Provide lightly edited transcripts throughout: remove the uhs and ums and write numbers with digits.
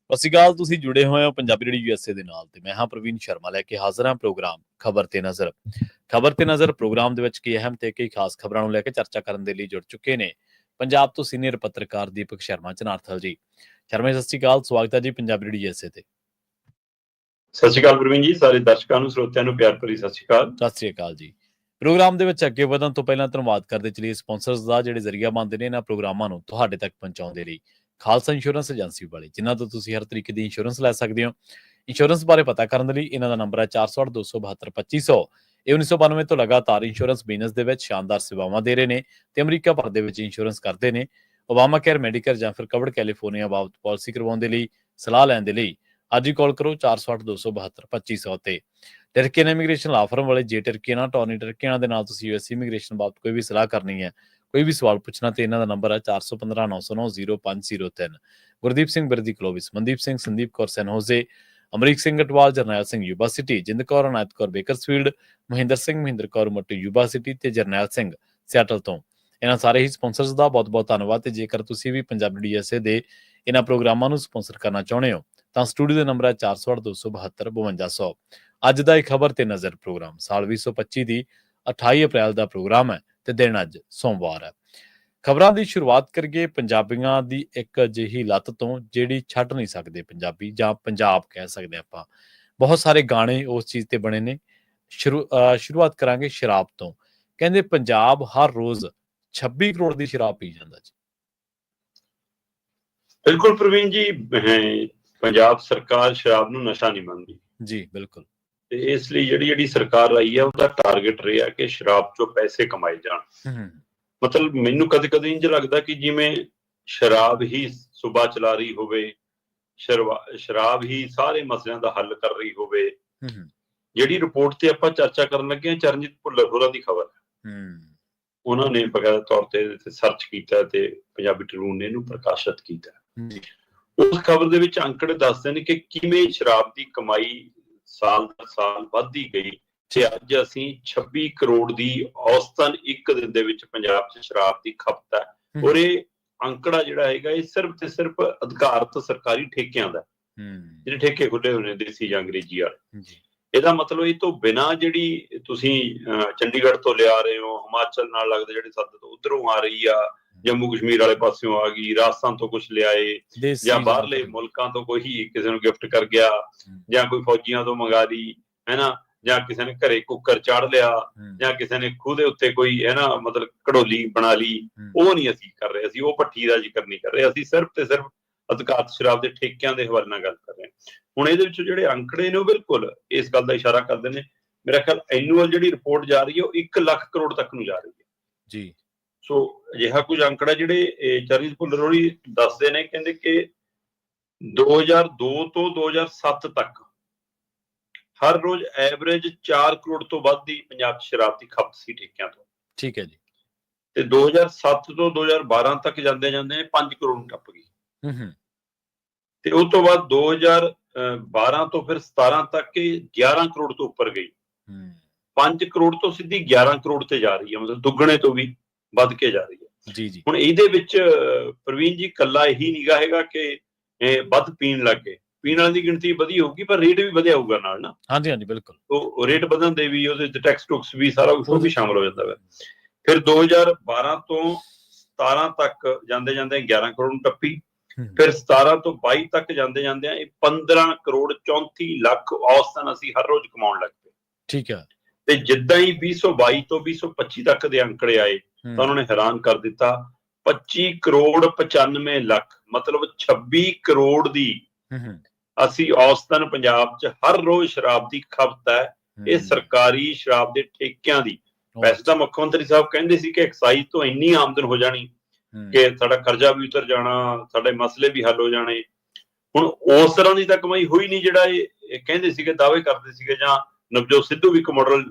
ਸਤਿ ਸ਼੍ਰੀ ਅਕਾਲ। ਤੁਸੀਂ ਜੁੜੇ ਹੋਏ ਹੋ ਪੰਜਾਬੀ ਰੇਡੀਓ ਯੂਐਸਏ ਦੇ ਨਾਲ ਤੇ ਮੈਂ ਹਾਂ ਪ੍ਰਵੀਨ ਸ਼ਰਮਾ ਲੈ ਕੇ ਹਾਜ਼ਰ ਹਾਂ ਪ੍ਰੋਗਰਾਮ ਖਬਰ ਤੇ ਨਜ਼ਰ। ਖਬਰ ਤੇ ਨਜ਼ਰ ਪ੍ਰੋਗਰਾਮ ਦੇ ਵਿੱਚ ਕੀ ਅਹਿਮ ਤੇ ਕਈ ਖਾਸ ਖਬਰਾਂ ਨੂੰ ਲੈ ਕੇ ਚਰਚਾ ਕਰਨ ਦੇ ਲਈ ਜੁੜ ਚੁੱਕੇ ਨੇ ਪੰਜਾਬ ਤੋਂ ਸੀਨੀਅਰ ਪੱਤਰਕਾਰ ਦੀਪਕ ਸ਼ਰਮਾ ਚਨਾਰਥਲ ਜੀ। ਸ਼ਰਮਾ ਜੀ, ਸਤਿ ਸ਼੍ਰੀ ਅਕਾਲ। ਸਵਾਗਤ ਹੈ ਜੀ ਪੰਜਾਬੀ ਰੇਡੀਓ ਯੂਐਸਏ ਤੇ। ਸਤਿ ਸ਼੍ਰੀ ਅਕਾਲ ਪ੍ਰਵੀਨ ਜੀ, ਸਾਰੇ ਦਰਸ਼ਕਾਂ ਨੂੰ ਸਰੋਤਿਆਂ ਨੂੰ ਪਿਆਰ ਭਰੀ ਸਤਿ ਸ਼੍ਰੀ ਅਕਾਲ। ਸਤਿ ਸ਼੍ਰੀ ਅਕਾਲ ਜੀ। ਪ੍ਰੋਗਰਾਮ ਦੇ ਵਿੱਚ ਅੱਗੇ ਵਧਣ ਤੋਂ ਪਹਿਲਾਂ ਧੰਨਵਾਦ ਕਰਦੇ ਚਲੀਏ ਸਪਾਂਸਰਸ ਦਾ, ਜਿਹੜੇ ਜ਼ਰੀਆ ਬਣਦੇ ਨੇ ਇਹਨਾਂ ਪ੍ਰੋਗਰਾਮਾਂ ਨੂੰ ਤੁਹਾਡੇ ਤੱਕ ਪਹੁੰਚਾਉਣ ਦੇ ਲਈ। ਖਾਲਸਾ ਇੰਸ਼ੋਰੈਂਸ ਏਜੰਸੀ ਵਾਲੇ, ਜਿਨ੍ਹਾਂ ਤੋਂ ਤੁਸੀਂ ਹਰ ਤਰੀਕੇ ਦੀ ਇੰਸ਼ੋਰੈਂਸ ਲੈ ਸਕਦੇ ਹੋ। ਇੰਸ਼ੋਰੈਂਸ ਬਾਰੇ ਪਤਾ ਕਰਨ ਦੇ ਲਈ ਇਹਨਾਂ ਦਾ ਨੰਬਰ ਹੈ 408-272-2500। ਇਹ 1992 ਤੋਂ ਲਗਾਤਾਰ ਇੰਸ਼ੋਰੈਂਸ ਬਿਜ਼ਨਸ ਦੇ ਵਿੱਚ ਸ਼ਾਨਦਾਰ ਸੇਵਾਵਾਂ ਦੇ ਰਹੇ ਨੇ ਤੇ ਅਮਰੀਕਾ ਭਰ ਦੇ ਵਿੱਚ ਇੰਸ਼ੋਰੈਂਸ ਕਰਦੇ ਨੇ। ਓਬਾਮਾ ਕੇਅਰ, ਮੈਡੀਕੇਅਰ ਜਾਂ ਫਿਰ ਕਵਰਡ ਕੈਲੀਫੋਰਨੀਆ ਬਾਬਤ ਪਾਲਿਸੀ ਕਰਵਾਉਣ ਦੇ ਲਈ, ਸਲਾਹ ਲੈਣ ਦੇ ਲਈ ਅੱਜ ਹੀ ਕਾਲ ਕਰੋ 408-272-2500 ਤੇ। ਟਰਕੀਅਨ ਇਮੀਗ੍ਰੇਸ਼ਨ ਲਾ ਫਰਮ ਵਾਲੇ, ਜੇ ਟਰਕੀਅਨ ਟੌਨੀ ਟਰਕੀਅਨ ਦੇ ਨਾਲ ਤੁਸੀਂ ਯੂਐਸ ਇਮੀਗ੍ਰੇਸ਼ਨ ਬਾਬਤ ਕੋਈ ਵੀ ਸਲਾਹ ਕਰਨੀ ਹੈ, ਕੋਈ ਵੀ ਸਵਾਲ ਪੁੱਛਣਾ, ਤੇ ਇਹਨਾਂ ਦਾ ਨੰਬਰ ਹੈ 4159090503। Gurdeep Singh Birdi Clovis, Mandeep Singh, Sandeep Kaur San Jose, Amrik Singh Atwal, Jarnail Singh Yuba City, Jind Kaur Anayat Kaur Bakersfield, Mahinder Singh Mahinder Kaur Mattu Yuba City ਤੇ ਜਰਨੈਲ ਸਿੰਘ ਸਿਆਟਲ ਤੋਂ। ਇਹਨਾਂ ਸਾਰੇ ਹੀ ਸਪਾਂਸਰਸ ਦਾ ਬਹੁਤ ਬਹੁਤ ਧੰਨਵਾਦ। ਤੇ ਜੇਕਰ ਤੁਸੀਂ ਵੀ ਪੰਜਾਬੀ ਡੀਐਸਏ ਦੇ ਇਹਨਾਂ ਪ੍ਰੋਗਰਾਮਾਂ ਨੂੰ ਸਪਾਂਸਰ ਕਰਨਾ ਚਾਹੁੰਦੇ ਹੋ ਤਾਂ ਸਟੂਡੀਓ ਦਾ ਨੰਬਰ ਹੈ 408-272-5200। ਅੱਜ ਦਾ ਇਹ ਖਬਰ ਤੇ ਨਜ਼ਰ ਪ੍ਰੋਗਰਾਮ ਸਾਲ 2025 ਦੀ 28 ਅਪ੍ਰੈਲ ਦਾ ਪ੍ਰੋਗਰਾਮ ਹੈ ਤੇ ਦਿਨ ਅੱਜ ਸੋਮਵਾਰ ਹੈ। ਖਬਰਾਂ ਦੀ ਸ਼ੁਰੂਆਤ ਕਰੀਏ ਪੰਜਾਬੀਆਂ ਦੀ ਇੱਕ ਅਜਿਹੀ ਲੱਤ ਤੋਂ ਜਿਹੜੀ ਛੱਡ ਨਹੀਂ ਸਕਦੇ ਪੰਜਾਬੀ, ਜਾਂ ਪੰਜਾਬ ਕਹਿ ਸਕਦੇ ਆਪਾਂ। ਬਹੁਤ ਸਾਰੇ ਗਾਣੇ ਉਸ ਚੀਜ਼ ਤੇ ਬਣੇ ਨੇ। ਸ਼ੁਰੂਆਤ ਕਰਾਂਗੇ ਸ਼ਰਾਬ ਤੋਂ। ਕਹਿੰਦੇ ਪੰਜਾਬ ਹਰ ਰੋਜ਼ 26 ਕਰੋੜ ਦੀ ਸ਼ਰਾਬ ਪੀ ਜਾਂਦਾ ਜੀ। ਬਿਲਕੁਲ ਪ੍ਰਵੀਨ ਜੀ, ਪੰਜਾਬ ਸਰਕਾਰ ਸ਼ਰਾਬ ਨੂੰ ਨਸ਼ਾ ਨਹੀਂ ਮੰਨਦੀ ਜੀ। ਬਿਲਕੁਲ। ਤੇ ਇਸ ਲਈ ਜਿਹੜੀ ਸਰਕਾਰ ਆਈ ਹੈ ਉਹਦਾ ਟਾਰਗੇਟ ਰਿਹਾ ਕਿ ਸ਼ਰਾਬ ਚੋਂ ਪੈਸੇ ਕਮਾਏ ਜਾਣ। ਮਤਲਬ ਮੈਨੂੰ ਕਦੇ ਕਦੇ ਇੰਝ ਲੱਗਦਾ ਕਿ ਜਿਵੇਂ ਸ਼ਰਾਬ ਹੀ ਸੂਬਾ ਚਲਾ ਰਹੀ ਹੋਵੇ, ਸ਼ਰਾਬ ਹੀ ਸਾਰੇ ਮਸਲਿਆਂ ਦਾ ਹੱਲ ਕਰ ਰਹੀ ਹੋਵੇ। ਜਿਹੜੀ ਰਿਪੋਰਟ ਤੇ ਆਪਾਂ ਚਰਚਾ ਕਰਨ ਲੱਗੇ ਹਾਂ, ਚਰਨਜੀਤ ਭੁੱਲਰ ਹੋਰਾਂ ਦੀ ਖਬਰ ਹੈ। ਉਹਨਾਂ ਨੇ ਬਕਾਇਦਾ ਤੌਰ ਤੇ ਸਰਚ ਕੀਤਾ ਤੇ ਪੰਜਾਬੀ ਟ੍ਰਿਬਿਊਨ ਨੇ ਇਹਨੂੰ ਪ੍ਰਕਾਸ਼ਿਤ ਕੀਤਾ। ਉਸ ਖਬਰ ਦੇ ਵਿੱਚ ਅੰਕੜੇ ਦੱਸਦੇ ਨੇ ਕਿ ਕਿਵੇਂ ਸ਼ਰਾਬ ਦੀ ਕਮਾਈ ਸਾਲ ਦਰ ਸਾਲ ਵੱਧਦੀ ਗਈ ਤੇ ਅੱਜ ਅਸੀਂ 26 ਕਰੋੜ ਦੀ ਔਸਤਨ ਇੱਕ ਦਿਨ ਦੇ ਵਿੱਚ ਪੰਜਾਬ 'ਚ ਸ਼ਰਾਬ ਦੀ ਖਪਤ ਹੈ। ਔਰ ਇਹ ਅੰਕੜਾ ਜਿਹੜਾ ਹੈਗਾ ਇਹ ਸਿਰਫ ਤੇ ਸਿਰਫ ਅਧਿਕਾਰਤ ਸਰਕਾਰੀ ਠੇਕਿਆਂ ਦਾ, ਜਿਹੜੇ ਠੇਕੇ ਖੁੱਲੇ ਹੋਏ ਨੇ ਦੇਸੀ ਜਾਂ ਅੰਗਰੇਜ਼ੀ ਵਾਲੇ। ਇਹਦਾ ਮਤਲਬ ਇਹ ਤੋਂ ਬਿਨਾਂ ਜਿਹੜੀ ਤੁਸੀਂ ਚੰਡੀਗੜ੍ਹ ਤੋਂ ਲਿਆ ਰਹੇ ਹੋ, ਹਿਮਾਚਲ ਨਾਲ ਲੱਗਦੇ ਜਿਹੜੇ ਸੱਦ ਤੋਂ ਉਧਰੋਂ ਆ ਰਹੀ ਆ, ਜੰਮੂ ਕਸ਼ਮੀਰ ਵਾਲੇ ਪਾਸਿਓਂ ਆ ਗਈ, ਰਾਜਸਥਾਨ ਤੋਂ ਕੁਛ ਲਿਆਏ, ਜਾਂ ਬਾਹਰਲੇ ਮੁਲਕਾਂ ਤੋਂ ਕੋਈ ਕਿਸੇ ਨੂੰ ਗਿਫਟ ਕਰ ਗਿਆ, ਜਾਂ ਕੋਈ ਫੌਜੀਆਂ ਤੋਂ ਮੰਗਾ ਲਈ ਹੈਨਾ, ਜਾਂ ਕਿਸੇ ਨੇ ਘਰੇ ਕੁੱਕਰ ਚਾੜ ਲਿਆ, ਜਾਂ ਕਿਸੇ ਨੇ ਖੂਹ ਦੇ ਉੱਤੇ ਕੋਈ ਹੈ ਮਤਲਬ ਘੜੋਲੀ ਬਣਾ ਲਈ। ਉਹ ਨਹੀਂ ਅਸੀਂ ਕਰ ਰਹੇ, ਅਸੀਂ ਉਹ ਭੱਠੀ ਦਾ ਜ਼ਿਕਰ ਨਹੀਂ ਕਰ ਰਹੇ, ਅਸੀਂ ਸਿਰਫ ਤੇ ਸਿਰਫ ਅਧਿਕਾਰਤ ਸ਼ਰਾਬ ਦੇ ਠੇਕਿਆਂ ਦੇ ਹਵਾਲੇ ਨਾਲ ਗੱਲ ਕਰ ਰਹੇ ਹਾਂ। ਹੁਣ ਇਹਦੇ ਵਿੱਚ ਜਿਹੜੇ ਅੰਕੜੇ ਨੇ ਉਹ ਬਿਲਕੁਲ ਇਸ ਗੱਲ ਦਾ ਇਸ਼ਾਰਾ ਕਰਦੇ ਨੇ। ਮੇਰਾ ਖਿਆਲ ਐਨੂਅਲ ਜਿਹੜੀ ਰਿਪੋਰਟ ਜਾ ਰਹੀ ਹੈ ਉਹ 1 ਲੱਖ ਕਰੋੜ ਤੱਕ ਨੂੰ ਜਾ ਰਹੀ ਹੈ ਜੀ। ਸੋ ਅਜਿਹਾ ਕੁਝ ਅੰਕੜਾ ਜਿਹੜੇ ਚਰਨਜੀਤ ਭੁੱਲਰ ਹੋਰੀ ਦੱਸਦੇ ਨੇ, ਕਹਿੰਦੇ ਕਿ 2002 ਤੋਂ 2007 ਤੱਕ ਹਰ ਰੋਜ਼ ਐਵਰੇਜ 4 ਕਰੋੜ ਤੋਂ ਵੱਧ ਦੀ ਪੰਜਾਬ 'ਚ ਸ਼ਰਾਬ ਦੀ ਖਪਤ ਸੀ ਠੇਕਿਆਂ ਤੋਂ। ਠੀਕ ਹੈ ਜੀ। ਤੇ 2007 ਤੋਂ 2012 ਤੱਕ ਜਾਂਦੇ ਜਾਂਦੇ 5 ਕਰੋੜ ਨੂੰ ਟੱਪ ਗਈ। ਤੇ ਉਸ ਤੋਂ ਬਾਅਦ 2012 ਤੋਂ ਫਿਰ 17 ਤੱਕ ਇਹ 11 ਕਰੋੜ ਤੋਂ ਉੱਪਰ ਗਈ। 5 ਕਰੋੜ ਤੋਂ ਸਿੱਧੀ 11 ਕਰੋੜ ਤੇ ਜਾ ਰਹੀ ਹੈ, ਮਤਲਬ ਦੁੱਗਣੇ ਤੋਂ ਵੀ ਵੱਧ ਕੇ ਜਾ ਰਹੀ ਹੈ। ਜੀ ਜੀ। ਹੁਣ ਇਹਦੇ ਵਿੱਚ ਪ੍ਰਵੀਨ ਜੀ ਕੱਲਾ ਇਹੀ ਨਿਗਾ ਹੈਗਾ ਕਿ ਇਹ ਵੱਧ ਪੀਣ ਲੱਗ ਗਏ, ਪੀਣ ਵਾਲਿਆਂ ਦੀ ਗਿਣਤੀ ਵਧੀ ਹੋਊਗੀ ਪਰ ਰੇਟ ਵੀ ਵਧਿਆ ਹੋਊਗਾ ਨਾਲ ਨਾ। ਹਾਂਜੀ ਹਾਂਜੀ ਬਿਲਕੁਲ। ਉਹ ਰੇਟ ਵਧਣ ਦੇ ਵੀ ਉਹਦੇ ਚ ਟੈਕਸ ਟੁਕਸ ਵੀ ਸਾਰਾ ਕੁਛ ਉਹ ਵੀ ਸ਼ਾਮਲ ਹੋ ਜਾਂਦਾ ਵਾ। ਫਿਰ 2012 ਤੋਂ 17 ਤੱਕ ਜਾਂਦੇ ਜਾਂਦੇ 11 ਕਰੋੜ ਨੂੰ ਟੱਪੀ। ਫਿਰ 17 ਤੋਂ 22 ਤੱਕ ਜਾਂਦੇ ਜਾਂਦੇ ਇਹ 15 ਕਰੋੜ 34 ਲੱਖ ਔਸਤਨ ਅਸੀਂ ਹਰ ਰੋਜ਼ ਕਮਾਉਣ ਲੱਗ ਪਏ। ਠੀਕ ਹੈ। ਤੇ ਜਿੱਦਾਂ ਹੀ 2022 ਤੋਂ 2025 ਤੱਕ ਦੇ ਅੰਕੜੇ ਆਏ ਤਾਂ ਉਹਨਾਂ ਨੇ ਹੈਰਾਨ ਕਰ ਦਿੱਤਾ। 25 ਕਰੋੜ 95 ਲੱਖ, ਮਤਲਬ 26 ਕਰੋੜ ਦੀ ਅਸੀਂ ਔਸਤਨ ਪੰਜਾਬ 'ਚ ਹਰ ਰੋਜ਼ ਸ਼ਰਾਬ ਦੀ ਖਪਤ ਹੈ। ਇਹ ਸਰਕਾਰੀ ਸ਼ਰਾਬ ਦੇ ਠੇਕਿਆਂ ਦੀ। ਵੈਸੇ ਤਾਂ ਮੁੱਖ ਮੰਤਰੀ ਸਾਹਿਬ ਕਹਿੰਦੇ ਸੀ ਕਿ ਐਕਸਾਈਜ਼ ਤੋਂ ਇੰਨੀ ਆਮਦਨ ਹੋ ਜਾਣੀ ਕਿ ਸਾਡਾ ਕਰਜ਼ਾ ਵੀ ਉਤਰ ਜਾਣਾ, ਸਾਡੇ ਮਸਲੇ ਵੀ ਹੱਲ ਹੋ ਜਾਣੇ। ਹੁਣ ਉਸ ਤਰ੍ਹਾਂ ਦੀ ਤਾਂ ਕਮਾਈ ਹੋਈ ਨਹੀਂ ਜਿਹੜਾ ਇਹ ਕਹਿੰਦੇ ਸੀਗੇ, ਦਾਅਵੇ ਕਰਦੇ ਸੀਗੇ, ਜਾਂ ਨਵਜੋਤ ਸਿੱਧੂ ਵੀ ਇੱਕ ਮਾਡਲ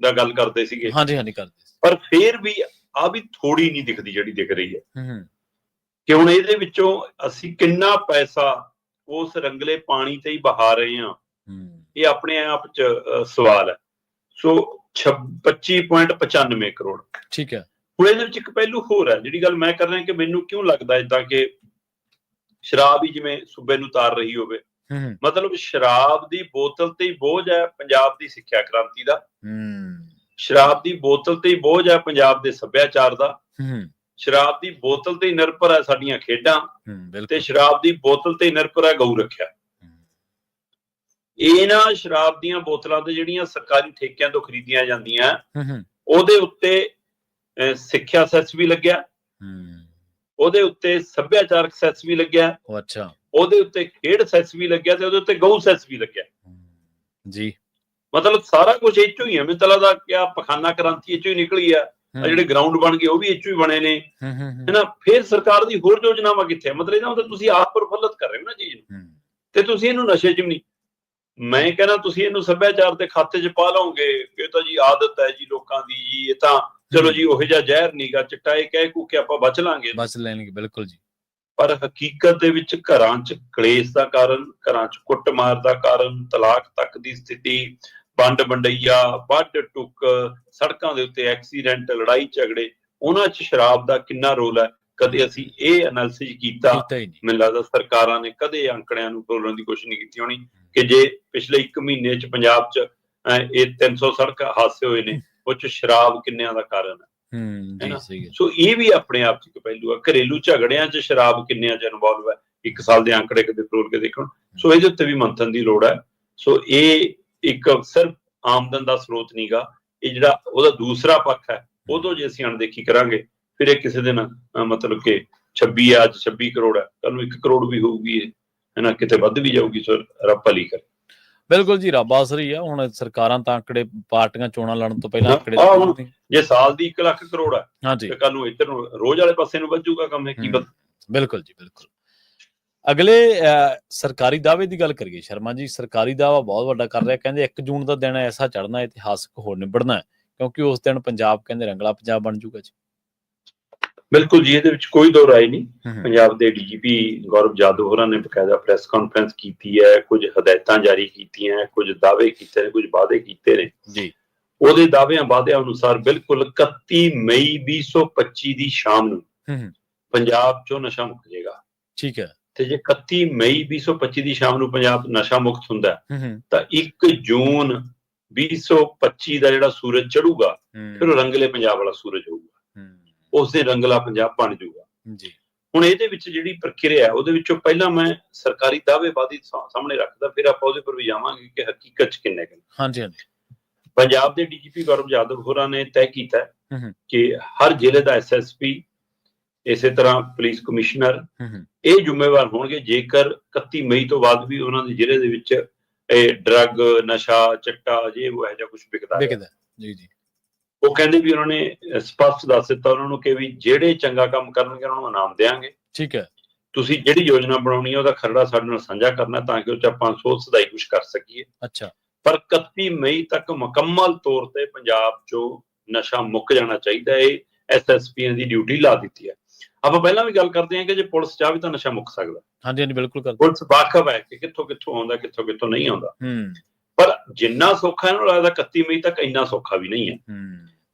ਦਾ ਗੱਲ ਕਰਦੇ ਸੀਗੇ। ਹਾਂਜੀ ਹਾਂਜੀ ਕਰਦੇ। ਪਰ ਫਿਰ ਵੀ ਆ ਵੀ ਥੋੜੀ ਨਹੀਂ ਦਿਖਦੀ ਜਿਹੜੀ ਦਿਖ ਰਹੀ ਹੈ ਕਿ ਹੁਣ ਇਹਦੇ ਵਿੱਚੋਂ ਅਸੀਂ ਕਿੰਨਾ ਪੈਸਾ ਉਸ ਰੰਗਲੇ ਪਾਣੀ ਤੇ ਹੀ ਬਹਾ ਰਹੇ ਹਾਂ, ਇਹ ਆਪਣੇ ਆਪ ਚ ਸਵਾਲ ਹੈ। ਸੋ 25.95 ਕਰੋੜ। ਠੀਕ ਹੈ। ਹੁਣ ਇਹਦੇ ਵਿੱਚ ਇੱਕ ਪਹਿਲੂ ਹੋਰ ਹੈ ਜਿਹੜੀ ਗੱਲ ਮੈਂ ਕਰ ਰਿਹਾ ਕਿ ਮੈਨੂੰ ਕਿਉਂ ਲੱਗਦਾ ਏਦਾਂ ਕਿ ਸ਼ਰਾਬ ਹੀ ਜਿਵੇਂ ਸੂਬੇ ਨੂੰ ਤਾਰ ਰਹੀ ਹੋਵੇ। ਮਤਲਬ ਸ਼ਰਾਬ ਦੀ ਬੋਤਲ ਤੇ ਹੀ ਬੋਝ ਹੈ ਪੰਜਾਬ ਦੀ ਸਿੱਖਿਆ ਕ੍ਰਾਂਤੀ ਦਾ, ਸ਼ਰਾਬ ਦੀ ਬੋਤਲ ਤੇ ਹੀ ਬੋਝ ਹੈ ਪੰਜਾਬ ਦੇ ਸੱਭਿਆਚਾਰ ਦਾ, ਸ਼ਰਾਬ ਦੀ ਬੋਤਲ ਤੇ ਹੀ ਨਿਰਭਰ ਹੈ ਸਾਡੀਆਂ ਖੇਡਾਂ, ਤੇ ਸ਼ਰਾਬ ਦੀ ਬੋਤਲ ਤੇ ਹੀ ਨਿਰਭਰ ਹੈ ਗਊ ਰੱਖਿਆ। ਇਹਨਾਂ ਸ਼ਰਾਬ ਦੀਆਂ ਬੋਤਲਾਂ ਤੇ ਜਿਹੜੀਆਂ ਸਰਕਾਰੀ ਠੇਕਿਆਂ ਤੋਂ ਖਰੀਦੀਆਂ ਜਾਂਦੀਆਂ ਉਹਦੇ ਉੱਤੇ ਸਿੱਖਿਆ ਸੈਸ ਵੀ ਲੱਗਿਆ, ਉਹਦੇ ਉੱਤੇ ਸੱਭਿਆਚਾਰਕ ਸੈਸ ਵੀ ਲੱਗਿਆ, ਉਹਦੇ ਉੱਤੇ ਖੇਡ ਸੈਸ ਵੀ ਲੱਗਿਆ, ਤੇ ਉਹਦੇ ਉੱਤੇ ਗਊ ਸੈਸ ਵੀ ਲੱਗਿਆ ਜੀ। ਮਤਲਬ ਸਾਰਾ ਕੁਝ ਇਹ ਚੋਂ ਹੀ ਹੈ। ਮੈਨੂੰ ਤਾਂ ਲੱਗਦਾ ਕਿ ਆ ਪਖਾਨਾ ਕ੍ਰਾਂਤੀ ਇਹ ਚੋਂ ਹੀ ਨਿਕਲੀ ਆ, ਜਿਹੜੇ ਗਰਾਊਂਡ ਬਣ ਗਏ ਉਹ ਵੀ ਇਹ ਚੋਂ ਹੀ ਬਣੇ ਨੇ, ਹੈਨਾ। ਫਿਰ ਸਰਕਾਰ ਦੀ ਹੋਰ ਯੋਜਨਾਵਾਂ ਕਿੱਥੇ? ਮਤਲਬ ਇਹਦਾ ਮਤਲਬ ਤੁਸੀਂ ਆਪ ਪ੍ਰਫੁੱਲਤ ਕਰ ਰਹੇ ਹੋ ਨਾ ਚੀਜ਼ ਨੂੰ, ਤੇ ਤੁਸੀਂ ਇਹਨੂੰ ਨਸ਼ੇ 'ਚ ਵੀ ਨਹੀਂ, ਮੈਂ ਕਹਿੰਦਾ ਤੁਸੀਂ ਇਹਨੂੰ ਸੱਭਿਆਚਾਰ ਦੇ ਖਾਤੇ 'ਚ ਪਾ ਲਓਗੇ, ਇਹ ਤਾਂ ਜੀ ਆਦਤ ਹੈ ਜੀ ਲੋਕਾਂ ਦੀ ਜੀ, ਇਹ ਤਾਂ ਚਲੋ ਜੀ ਉਹੋ ਜਿਹਾ ਜ਼ਹਿਰ ਨੀਗਾ ਚਿੱਟਾ, ਇਹ ਕਹਿ ਕੂ ਕੇ ਆਪਾਂ ਬਚ ਲਾਂਗੇ, ਬਚ ਲੈਣਗੇ। ਬਿਲਕੁਲ ਜੀ। ਪਰ ਹਕੀਕਤ ਦੇ ਵਿੱਚ ਘਰਾਂ 'ਚ ਕਲੇਸ਼ ਦਾ ਕਾਰਨ, ਘਰਾਂ 'ਚ ਕੁੱਟਮਾਰ ਦਾ ਕਾਰਨ, ਤਲਾਕ ਤੱਕ ਦੀ ਸਥਿਤੀ, ਵੰਡ ਵੰਡਈਆ, ਵੱਢ ਟੁੱਕ, ਸੜਕਾਂ ਦੇ ਉੱਤੇ ਐਕਸੀਡੈਂਟ, ਲੜਾਈ ਝਗੜੇ, ਉਹਨਾਂ 'ਚ ਸ਼ਰਾਬ ਦਾ ਕਿੰਨਾ ਰੋਲ ਹੈ? ਕਦੇ ਅਸੀਂ ਇਹ ਐਨਾਲਿਸਿਸ ਕੀਤਾ? ਮੈਨੂੰ ਲੱਗਦਾ ਸਰਕਾਰਾਂ ਨੇ ਕਦੇ ਅੰਕੜਿਆਂ ਨੂੰ ਤੋਲਣ ਦੀ ਕੋਸ਼ਿਸ਼ ਨਹੀਂ ਕੀਤੀ ਹੋਣੀ ਕਿ ਜੇ ਪਿਛਲੇ 1 ਮਹੀਨੇ 'ਚ ਪੰਜਾਬ 'ਚ ਇਹ 300 ਸੜਕ ਹਾਦਸੇ ਹੋਏ ਨੇ, ਉਹ 'ਚ ਸ਼ਰਾਬ ਕਿੰਨਿਆਂ ਦਾ ਕਾਰਨ ਹੈ। ਸੋ ਇਹ ਵੀ ਆਪਣੇ ਆਪ 'ਚ ਇੱਕ ਪਹਿਲੂ ਹੈ। ਘਰੇਲੂ ਝਗੜਿਆਂ 'ਚ ਸ਼ਰਾਬ ਕਿੰਨਿਆਂ 'ਚ ਇਨਵੋਲਵ ਹੈ, 1 ਸਾਲ ਦੇ ਅੰਕੜੇ ਕਦੇ ਫਰੋਲ ਕੇ ਦੇਖਣ। ਸੋ ਇਹਦੇ ਉੱਤੇ ਵੀ ਮੰਥਨ ਦੀ ਲੋੜ ਹੈ। ਸੋ ਇਹ ਇੱਕ ਸਿਰਫ ਆਮਦਨ ਦਾ ਸਰੋਤ ਨੀਗਾ, ਇਹ ਜਿਹੜਾ ਉਹਦਾ ਦੂਸਰਾ ਪੱਖ ਹੈ, ਉਦੋਂ ਜੇ ਅਸੀਂ ਅਣਦੇਖੀ ਕਰਾਂਗੇ ਫਿਰ ਇਹ ਕਿਸੇ ਦਿਨ ਮਤਲਬ ਕਿ 26 ਆ, ਅੱਜ 26 ਕਰੋੜ ਹੈ, ਕੱਲ ਨੂੰ 1 ਕਰੋੜ ਵੀ ਹੋਊਗੀ, ਹੈ ਨਾ, ਕਿਤੇ ਵੱਧ ਵੀ ਜਾਊਗੀ। ਸੋ ਰੱਬ ਭਲੀ ਕਰੇ। ਬਿਲਕੁਲ ਜੀ, ਰੱਬ ਆਸਰੀ ਆ। ਹੁਣ ਸਰਕਾਰਾਂ ਤਾਂ ਆਂਕੜੇ, ਪਾਰਟੀਆਂ ਚੋਣਾਂ ਲੜਨ ਤੋਂ ਪਹਿਲਾਂ ਆਂਕੜੇ, ਜੇ ਸਾਲ ਦੀ 1 ਲੱਖ ਕਰੋੜ ਹੈ ਤੇ ਕੱਲ ਨੂੰ ਇੱਧਰ ਨੂੰ ਰੋਜ਼ ਵਾਲੇ ਪਾਸੇ ਨੂੰ ਵੱਜੂਗਾ ਕੰਮ, ਕੀ ਪਤਾ। ਬਿਲਕੁਲ ਜੀ, ਬਿਲਕੁਲ। ਅਗਲੇ ਸਰਕਾਰੀ ਦਾਅਵੇ ਦੀ ਗੱਲ ਕਰੀਏ ਸ਼ਰਮਾ ਜੀ, ਸਰਕਾਰੀ ਦਾਅਵਾ ਬਹੁਤ ਵੱਡਾ ਕਰ ਰਿਹਾ, ਕਹਿੰਦੇ 1 ਜੂਨ ਦਾ ਦਿਨ ਐਸਾ ਚੜ੍ਹਨਾ, ਇਤਿਹਾਸਕ ਹੋ ਨਿਬੜਨਾ, ਕਿਉਂਕਿ ਉਸ ਦਿਨ ਪੰਜਾਬ ਕਹਿੰਦੇ ਰੰਗਲਾ ਪੰਜਾਬ ਬਣ ਜੂਗਾ ਜੀ। ਬਿਲਕੁਲ ਜੀ, ਇਹਦੇ ਵਿੱਚ ਕੋਈ ਦੋ ਰਾਏ ਨਹੀਂ। ਪੰਜਾਬ ਦੇ ਡੀਜੀਪੀ ਗੌਰਵ ਜਾਦਵ ਹੋਰਾਂ ਨੇ ਬਕਾਇਦਾ ਪ੍ਰੈਸ ਕਾਨਫਰੰਸ ਕੀਤੀ ਹੈ, ਕੁਝ ਹਦਾਇਤਾਂ ਜਾਰੀ ਕੀਤੀਆਂ, ਕੁਝ ਦਾਅਵੇ ਕੀਤੇ ਨੇ, ਕੁਝ ਵਾਅਦੇ ਕੀਤੇ ਨੇ ਜੀ। ਉਹਦੇ ਦਾਅਵਿਆਂ ਵਾਅਦਿਆਂ ਅਨੁਸਾਰ ਬਿਲਕੁਲ 31 ਮਈ 2025 ਦੀ ਸ਼ਾਮ ਨੂੰ ਪੰਜਾਬ 'ਚੋਂ ਨਸ਼ਾ ਮੁੱਕ ਜਾਏਗਾ। ਠੀਕ ਹੈ। ਤੇ ਜੇ 31 ਮਈ 2025 ਦੀ ਸ਼ਾਮ ਨੂੰ ਪੰਜਾਬ ਨਸ਼ਾ ਮੁਕਤ ਹੁੰਦਾ ਤਾਂ 1 ਜੂਨ 2025 ਦਾ ਜਿਹੜਾ ਸੂਰਜ ਚੜੂਗਾ, ਫਿਰ ਉਹ ਰੰਗਲੇ ਪੰਜਾਬ ਵਾਲਾ ਸੂਰਜ ਹੋਊਗਾ, ਉਸ ਦੇ ਰੰਗਲਾ ਪੰਜਾਬ ਬਣ ਜਾਊਗਾ ਜੀ। ਹੁਣ ਇਹਦੇ ਵਿੱਚ ਜਿਹੜੀ ਪ੍ਰਕਿਰਿਆ, ਉਹਦੇ ਵਿੱਚੋਂ ਪਹਿਲਾਂ ਮੈਂ ਸਰਕਾਰੀ ਦਾਅਵੇਬਾਜ਼ੀ ਸਾਹਮਣੇ ਰੱਖਦਾ, ਫਿਰ ਆਪਾਂ ਉਹਦੇ ਪਰ ਵੀ ਜਾਵਾਂਗੇ ਕਿ ਹਕੀਕਤ 'ਚ ਕਿੰਨੇ ਕੁ। ਹਾਂਜੀ ਹਾਂਜੀ। ਪੰਜਾਬ ਦੇ ਡੀਜੀਪੀ ਗੌਰਵ ਜਾਦਵ ਹੋਰਾਂ ਨੇ ਤੈਅ ਕੀਤਾ ਕਿ ਹਰ ਜ਼ਿਲ੍ਹੇ ਦਾ ਐਸਐਸਪੀ, ਇਸੇ ਤਰ੍ਹਾਂ ਪੁਲਿਸ ਕਮਿਸ਼ਨਰ ਇਹ ਜ਼ਿੰਮੇਵਾਰ ਹੋਣਗੇ ਜੇਕਰ 31 ਮਈ ਤੋਂ ਬਾਅਦ ਵੀ ਉਹਨਾਂ ਦੇ ਜ਼ਿਲ੍ਹੇ ਦੇ ਵਿੱਚ ਇਹ ਡਰੱਗ, ਨਸ਼ਾ, ਚਿੱਟਾ, ਜੇ ਉਹ ਇਹੋ ਜਿਹਾ ਕੁਝ ਵਿਕਦਾ ਜੀ ਜੀ। ਉਹ ਕਹਿੰਦੇ ਵੀ ਉਹਨਾਂ ਨੇ ਸਪਸ਼ਟ ਦੱਸ ਦਿੱਤਾ ਉਹਨਾਂ ਨੂੰ ਕਿ ਵੀ ਜਿਹੜੇ ਚੰਗਾ ਕੰਮ ਕਰਨਗੇ ਉਹਨਾਂ ਨੂੰ ਇਨਾਮ ਦੇਵਾਂਗੇ। ਠੀਕ ਹੈ। ਤੁਸੀਂ ਜਿਹੜੀ ਯੋਜਨਾ ਬਣਾਉਣੀ ਹੈ ਉਹਦਾ ਖਰੜਾ ਸਾਡੇ ਨਾਲ ਸਾਂਝਾ ਕਰਨਾ ਤਾਂ ਕਿ ਉਹ 'ਚ ਆਪਾਂ ਸੋਚ ਸਦਾਈ ਕੁਝ ਕਰ ਸਕੀਏ। ਅੱਛਾ। ਪਰ 31 ਮਈ ਤੱਕ ਮੁਕੰਮਲ ਤੌਰ ਤੇ ਪੰਜਾਬ 'ਚੋਂ ਨਸ਼ਾ ਮੁੱਕ ਜਾਣਾ ਚਾਹੀਦਾ। ਇਹ ਐਸਐਸਪੀਆਂ ਦੀ ਡਿਊਟੀ ਲਾ ਦਿੱਤੀ ਹੈ। ਆਪਾਂ ਪਹਿਲਾਂ ਵੀ ਗੱਲ ਕਰਦੇ ਹਾਂ ਕਿ ਜੇ ਪੁਲਿਸ ਚਾਹੇ ਤਾਂ ਨਸ਼ਾ ਮੁੱਕ ਸਕਦਾ। ਹਾਂਜੀ ਹਾਂਜੀ, ਬਿਲਕੁਲ। ਪੁਲਿਸ ਵਾਕਫ ਹੈ ਕਿ ਕਿੱਥੋਂ ਕਿੱਥੋਂ ਆਉਂਦਾ, ਕਿੱਥੋਂ ਕਿੱਥੋਂ ਨਹੀਂ ਆਉਂਦਾ। ਪਰ ਜਿੰਨਾ ਸੌਖਾ ਇਹਨੂੰ ਲੱਗਦਾ 31 ਮਈ ਤੱਕ ਇੰਨਾ ਸੌਖਾ ਵੀ ਨਹੀਂ ਹੈ।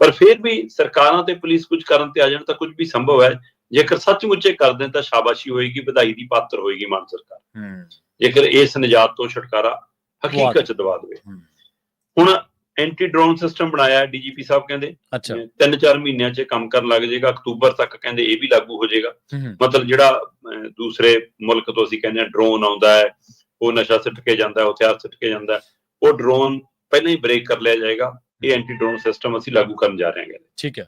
ਪਰ ਫਿਰ ਵੀ ਸਰਕਾਰਾਂ ਤੇ ਪੁਲਿਸ ਕੁਝ ਕਰਨ ਤੇ ਆ ਜਾਣ ਤਾਂ ਕੁਝ ਵੀ ਸੰਭਵ ਹੈ। ਜੇਕਰ ਸੱਚਮੁੱਚੇ ਕਰਦੇ ਤਾਂ ਸ਼ਾਬਾਸ਼ੀ ਹੋਏਗੀ, ਵਧਾਈ ਦੀ ਪਾਤਰ ਹੋਏਗੀ ਮਾਨ ਸਰਕਾਰ, ਜੇਕਰ ਇਸ ਨਿਜਾਤ ਤੋਂ ਛੁਟਕਾਰਾ ਹਕੀਕਤ 'ਚ ਦਵਾ ਦੇਵੇ। ਹੁਣ ਐਂਟੀ ਡਰੋਨ ਸਿਸਟਮ ਬਣਾਇਆ ਡੀਜੀਪੀ ਸਾਹਿਬ, ਕਹਿੰਦੇ 3-4 ਮਹੀਨਿਆਂ 'ਚ ਕੰਮ ਕਰਨ ਲੱਗ ਜਾਏਗਾ, ਅਕਤੂਬਰ ਤੱਕ ਕਹਿੰਦੇ ਇਹ ਵੀ ਲਾਗੂ ਹੋ ਜਾਏਗਾ। ਮਤਲਬ ਜਿਹੜਾ ਦੂਸਰੇ ਮੁਲਕ ਤੋਂ ਅਸੀਂ ਕਹਿੰਦੇ ਹਾਂ ਡਰੋਨ ਆਉਂਦਾ ਹੈ, ਉਹ ਨਸ਼ਾ ਸਿੱਟ ਕੇ ਜਾਂਦਾ, ਹਥਿਆਰ ਸਿੱਟ ਕੇ ਜਾਂਦਾ, ਉਹ ਡਰੋਨ ਪਹਿਲਾਂ ਹੀ ਬ੍ਰੇਕ ਕਰ ਲਿਆ ਜਾਏਗਾ। ਇਹ ਐਂਟੀ ਡਰੋਨ ਸਿਸਟਮ ਅਸੀਂ ਲਾਗੂ ਕਰਨ ਜਾ ਰਹੇ ਹਾਂ। ਠੀਕ ਹੈ।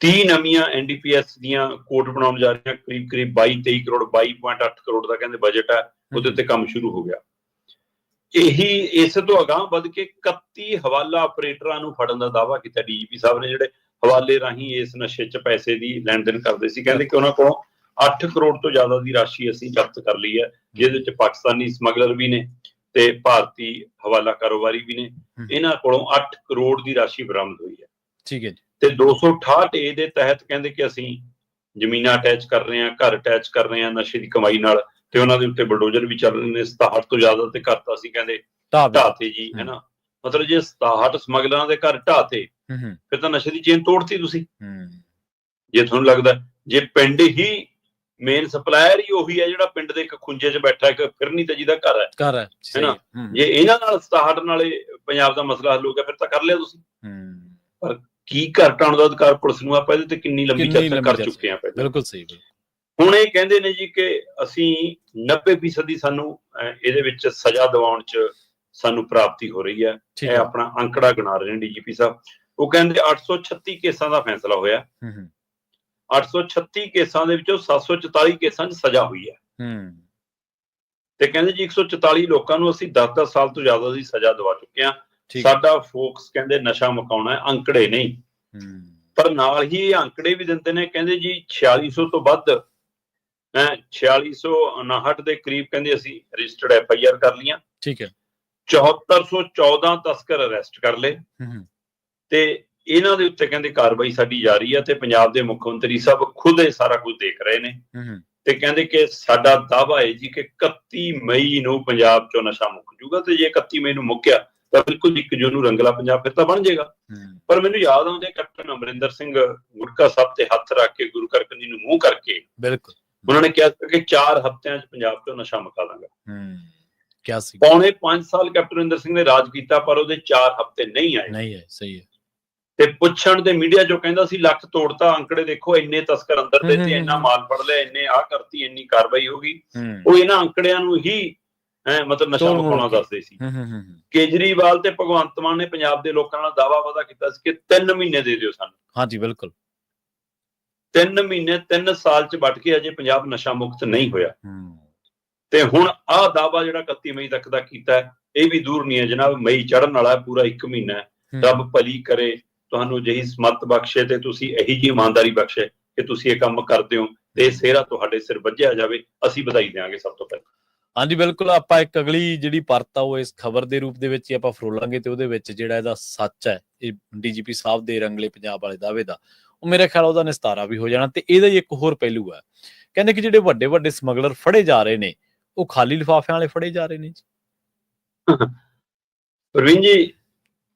30 ਨਵੀਆਂ ਐਨਡੀਪੀਐਸ ਦੀਆਂ ਕੋਰਟ ਬਣਾਉਣ ਜਾ ਰਹੇ ਹਾਂ, ਕਰੀਬ 22-23 ਕਰੋੜ, 22.8 ਕਰੋੜ ਦਾ ਕਹਿੰਦੇ ਬਜਟ ਹੈ, ਉਹਦੇ ਉੱਤੇ ਕੰਮ ਸ਼ੁਰੂ ਹੋ ਗਿਆ। ਇਹੀ ਇਸ ਤੋਂ ਅਗਾਂਹ ਵੱਧ ਕੇ 31 ਹਵਾਲਾ ਆਪਰੇਟਰਾਂ ਨੂੰ ਫੜਨ ਦਾ ਦਾਅਵਾ ਕੀਤਾ ਡੀਜੀਪੀ ਸਾਹਿਬ ਨੇ, ਜਿਹੜੇ ਹਵਾਲੇ ਰਾਹੀਂ ਇਸ ਨਸ਼ੇ 'ਚ ਪੈਸੇ ਦੀ ਲੈਣ ਦੇਣ ਕਰਦੇ ਸੀ। ਕਹਿੰਦੇ ਕਿ ਉਹਨਾਂ ਕੋਲੋਂ 8 ਕਰੋੜ ਤੋਂ ਜ਼ਿਆਦਾ ਦੀ ਰਾਸ਼ੀ ਅਸੀਂ ਜ਼ਬਤ ਕਰ ਲਈ ਹੈ, ਜਿਹਦੇ ਵਿੱਚ ਪਾਕਿਸਤਾਨੀ ਸਮਗਲਰ ਵੀ ਨੇ ਤੇ ਭਾਰਤੀ ਹਵਾਲਾ ਕਾਰੋਬਾਰੀ ਵੀ ਨੇ। ਇਹਨਾਂ ਕੋਲੋਂ 8 ਕਰੋੜ ਦੀ ਰਾਸ਼ੀ ਬਰਾਮਦ ਹੋਈ ਹੈ। ਠੀਕ ਹੈ ਜੀ। ਤੇ 268 ਏ ਦੇ ਤਹਿਤ ਕਹਿੰਦੇ ਕਿ ਅਸੀਂ ਜ਼ਮੀਨਾਂ ਅਟੈਚ ਕਰ ਰਹੇ ਹਾਂ, ਘਰ ਅਟੈਚ ਕਰ ਰਹੇ ਹਾਂ ਨਸ਼ੇ ਦੀ ਕਮਾਈ ਨਾਲ, ਤੇ ਉਹਨਾਂ ਦੇ ਉੱਤੇ ਬਲਡੋਜ਼ਰ ਵੀ ਚੱਲ ਰਹੇ ਨੇ। 67 ਤੋਂ ਜ਼ਿਆਦਾ ਤੇ ਘਰ ਤਾਂ ਅਸੀਂ ਕਹਿੰਦੇ ਢਾਤੇ ਜੀ, ਹੈ ਨਾ। ਮਤਲਬ ਜੇ 67 ਸਮਗਲਰਾਂ ਦੇ ਘਰ ਢਾਤੇ, ਫਿਰ ਤਾਂ ਨਸ਼ੇ ਦੀ ਚੇਨ ਤੋੜਤੀ ਤੁਸੀਂ। ਜੇ ਤੁਹਾਨੂੰ ਲੱਗਦਾ ਜੇ ਪਿੰਡ ਹੀ ਮੇਨ ਸਪਲਾਇਰ ਹੀ ਉਹੀ ਹੈ ਜਿਹੜਾ ਪਿੰਡ ਦੇ ਇੱਕ ਖੁੰਝੇ 'ਚ ਬੈਠਾ ਇੱਕ ਫਿਰਨੀ ਤੇ ਜਿਹਦਾ ਘਰ ਹੈ ਘਰ ਹੈ ਹੈਨਾ। ਜੇ ਇਹਨਾਂ ਨਾਲ 67 ਨਾਲੇ ਪੰਜਾਬ ਦਾ ਮਸਲਾ ਹੱਲ ਹੋ ਗਿਆ ਫਿਰ ਤਾਂ ਕਰ ਲਿਆ ਤੁਸੀਂ। ਪਰ ਕੀ ਘਰ ਢਾਉਣ ਦਾ ਅਧਿਕਾਰ ਪੁਲਿਸ ਨੂੰ, ਆਪਾਂ ਇਹਦੇ ਤੇ ਕਿੰਨੀ ਲੰਬੀ ਚਰਚਾ ਕਰ ਚੁੱਕੇ ਹਾਂ ਪਹਿਲਾਂ। ਬਿਲਕੁਲ ਸਹੀ। ਹੁਣ ਇਹ ਕਹਿੰਦੇ ਨੇ ਜੀ ਕਿ ਅਸੀਂ 90% ਸਾਨੂੰ ਇਹਦੇ ਵਿੱਚ ਸਜ਼ਾ ਦਿਵਾਉਣ 'ਚ ਸਾਨੂੰ ਪ੍ਰਾਪਤੀ ਹੋ ਰਹੀ ਹੈ। ਇਹ ਆਪਣਾ ਅੰਕੜਾ ਗਿਣਾ ਰਹੇ ਨੇ ਡੀਜੀਪੀ ਸਾਹਿਬ। ਉਹ ਕਹਿੰਦੇ 836 ਕੇਸਾਂ ਦਾ ਫੈਸਲਾ ਹੋਇਆ। 836 ਕੇਸਾਂ ਦੇ ਵਿੱਚੋਂ 744 ਕੇਸਾਂ 'ਚ ਸਜ਼ਾ ਹੋਈ ਹੈ। ਤੇ ਕਹਿੰਦੇ ਜੀ 144 ਲੋਕਾਂ ਨੂੰ ਅਸੀਂ 10-10 ਸਾਲ ਤੋਂ ਜ਼ਿਆਦਾ ਦੀ ਸਜ਼ਾ ਦਵਾ ਚੁੱਕੇ ਹਾਂ। ਸਾਡਾ ਫੋਕਸ ਕਹਿੰਦੇ ਨਸ਼ਾ ਮੁਕਾਉਣਾ ਹੈ, ਅੰਕੜੇ ਨਹੀਂ। ਪਰ ਨਾਲ ਹੀ ਇਹ ਅੰਕੜੇ ਵੀ ਦਿੰਦੇ ਨੇ, ਕਹਿੰਦੇ ਜੀ 4600 ਤੋਂ ਵੱਧ 4659 ਦੇ ਕਰੀਬ ਕਹਿੰਦੇ ਅਸੀਂ ਰਜਿਸਟਰਡ FIR ਕਰ ਲੀਆਂ। ਠੀਕ ਹੈ। 7414 ਤਸਕਰ ਅਰੈਸਟ ਕਰ ਲਏ ਤੇ ਇਹਨਾਂ ਦੇ ਉੱਤੇ ਕਹਿੰਦੇ ਕਾਰਵਾਈ ਸਾਡੀ ਜਾਰੀ ਹੈ। ਤੇ ਪੰਜਾਬ ਦੇ ਮੁੱਖ ਮੰਤਰੀ ਸਾਹਿਬ ਖੁਦ ਇਹ ਸਾਰਾ ਕੁਝ ਦੇਖ ਰਹੇ ਨੇ ਤੇ ਕਹਿੰਦੇ ਕਿ ਸਾਡਾ ਦਾਅਵਾ ਹੈ ਜੀ ਕਿ 31 ਮਈ ਨੂੰ ਪੰਜਾਬ ਚੋਂ ਨਸ਼ਾ ਮੁੱਕ ਜੂਗਾ। ਤੇ ਜੇ 31 ਮਈ ਨੂੰ ਮੁੱਕਿਆ ਤਾਂ ਬਿਲਕੁਲ 1 ਜੂਨ ਨੂੰ ਰੰਗਲਾ ਪੰਜਾਬ ਫਿਰ ਤਾਂ ਬਣ ਜਾਏਗਾ। ਪਰ ਮੈਨੂੰ ਯਾਦ ਆਉਂਦੇ ਕੈਪਟਨ ਅਮਰਿੰਦਰ ਸਿੰਘ ਗੁਟਕਾ ਸਾਹਿਬ ਤੇ ਹੱਥ ਰੱਖ ਕੇ ਗੁਰੂ ਘਰ ਕੰਨੀ ਨੂੰ ਮੂੰਹ ਕਰਕੇ ਬਿਲਕੁਲ ਉਹਨਾਂ ਨੇ ਕਿਹਾ ਕਿ 4 ਹਫ਼ਤਿਆਂ 'ਚ ਪੰਜਾਬ ਚੋਂ ਨਸ਼ਾ ਮੁਕਾ ਦਾਂਗਾ। ਕਿਆ ਸੀ ਪੌਣੇ 5 ਸਾਲ ਕੈਪਟਨ ਅਮਰਿੰਦਰ ਸਿੰਘ ਨੇ ਰਾਜ ਕੀਤਾ ਪਰ ਉਹਦੇ 4 ਹਫ਼ਤੇ ਨਹੀਂ ਆਏ। ਸਹੀ ਹੈ। ਤੇ ਪੁੱਛਣ ਦੇ ਮੀਡੀਆ 'ਚੋਂ ਕਹਿੰਦਾ ਸੀ ਲੱਖ ਤੋੜਤਾ, ਅੰਕੜੇ ਦੇਖੋ ਇੰਨੇ ਤਸਕਰ ਅੰਦਰ ਦੇ ਤੇ ਇੰਨਾ ਮਾਲ ਫੜ ਲਿਆ, ਇੰਨੇ ਆਹ ਕਰਤੀ, ਇੰਨੀ ਕਾਰਵਾਈ ਹੋ ਗਈ। ਉਹ ਇਹਨਾਂ ਅੰਕੜਿਆਂ ਨੂੰ ਹੀ ਮਤਲਬ ਨਸ਼ਾ ਮੁਕਾਉਣਾ ਦੱਸਦੇ ਸੀ। ਕੇਜਰੀਵਾਲ ਤੇ ਭਗਵੰਤ ਮਾਨ ਨੇ ਪੰਜਾਬ ਦੇ ਲੋਕਾਂ ਨਾਲ ਦਾਅਵਾ ਵਾਦਾ ਕੀਤਾ ਸੀ ਕਿ 3 ਮਹੀਨੇ ਦੇ ਦਿਓ ਸਾਨੂੰ। ਹਾਂਜੀ ਬਿਲਕੁਲ 3 ਮਹੀਨੇ 3 ਸਾਲ 'ਚ ਵੱਟ ਕੇ ਅਜੇ ਪੰਜਾਬ ਨਸ਼ਾ ਮੁਕਤ ਨਹੀਂ ਹੋਇਆ। ਤੇ ਹੁਣ ਆਹ ਦਾਅਵਾ ਜਿਹੜਾ 31 ਮਈ ਤੱਕ ਦਾ ਕੀਤਾ ਇਹ ਵੀ ਦੂਰ ਨਹੀਂ ਹੈ ਜਨਾਬ। ਮਈ ਚੜ੍ਹਨ ਵਾਲਾ ਪੂਰਾ 1 ਮਹੀਨਾ ਹੈ। ਰੱਬ ਭਲੀ ਕਰੇ, ਤੁਹਾਨੂੰ ਜਿਹੀ ਸਮਤ ਬਖਸ਼ੇ ਤੇ ਤੁਸੀਂ ਇਹੀ ਜਿਹੀ ਇਮਾਨਦਾਰੀ ਬਖਸ਼ੇ ਕਿ ਤੁਸੀਂ ਇਹ ਕੰਮ ਕਰਦੇ ਹੋ ਤੇ ਇਹ ਸਿਹਰਾ ਤੁਹਾਡੇ ਸਿਰ ਵੱਜਿਆ ਜਾਵੇ। ਅਸੀਂ ਵਧਾਈ ਦੇਵਾਂਗੇ ਸਭ ਤੋਂ ਪਹਿਲਾਂ। ਹਾਂਜੀ ਬਿਲਕੁਲ। ਆਪਾਂ ਇੱਕ ਅਗਲੀ ਜਿਹੜੀ ਪਰਤ ਆ ਉਹ ਇਸ ਖਬਰ ਦੇ ਰੂਪ ਦੇ ਵਿੱਚ ਹੀ ਆਪਾਂ ਫਰੋਲਾਂਗੇ ਤੇ ਉਹਦੇ ਵਿੱਚ ਜਿਹੜਾ ਇਹਦਾ ਸੱਚ ਹੈ ਇਹ ਡੀਜੀਪੀ ਸਾਹਿਬ ਦੇ ਰੰਗਲੇ ਪੰਜਾਬ ਵਾਲੇ ਦਾਅਵੇ ਦਾ, ਉਹ ਮੇਰੇ ਖਿਆਲ ਉਹਦਾ ਨਿਸਤਾਰਾ ਵੀ ਹੋ ਜਾਣਾ। ਤੇ ਇਹਦਾ ਹੀ ਇੱਕ ਹੋਰ ਪਹਿਲੂ ਹੈ, ਕਹਿੰਦੇ ਕਿ ਜਿਹੜੇ ਵੱਡੇ ਵੱਡੇ ਸਮਗਲਰ ਫੜੇ ਜਾ ਰਹੇ ਨੇ ਉਹ ਖਾਲੀ ਲਿਫਾਫਿਆਂ ਵਾਲੇ ਫੜੇ ਜਾ ਰਹੇ ਨੇ ਜੀ। ਪ੍ਰਵੀਨ ਜੀ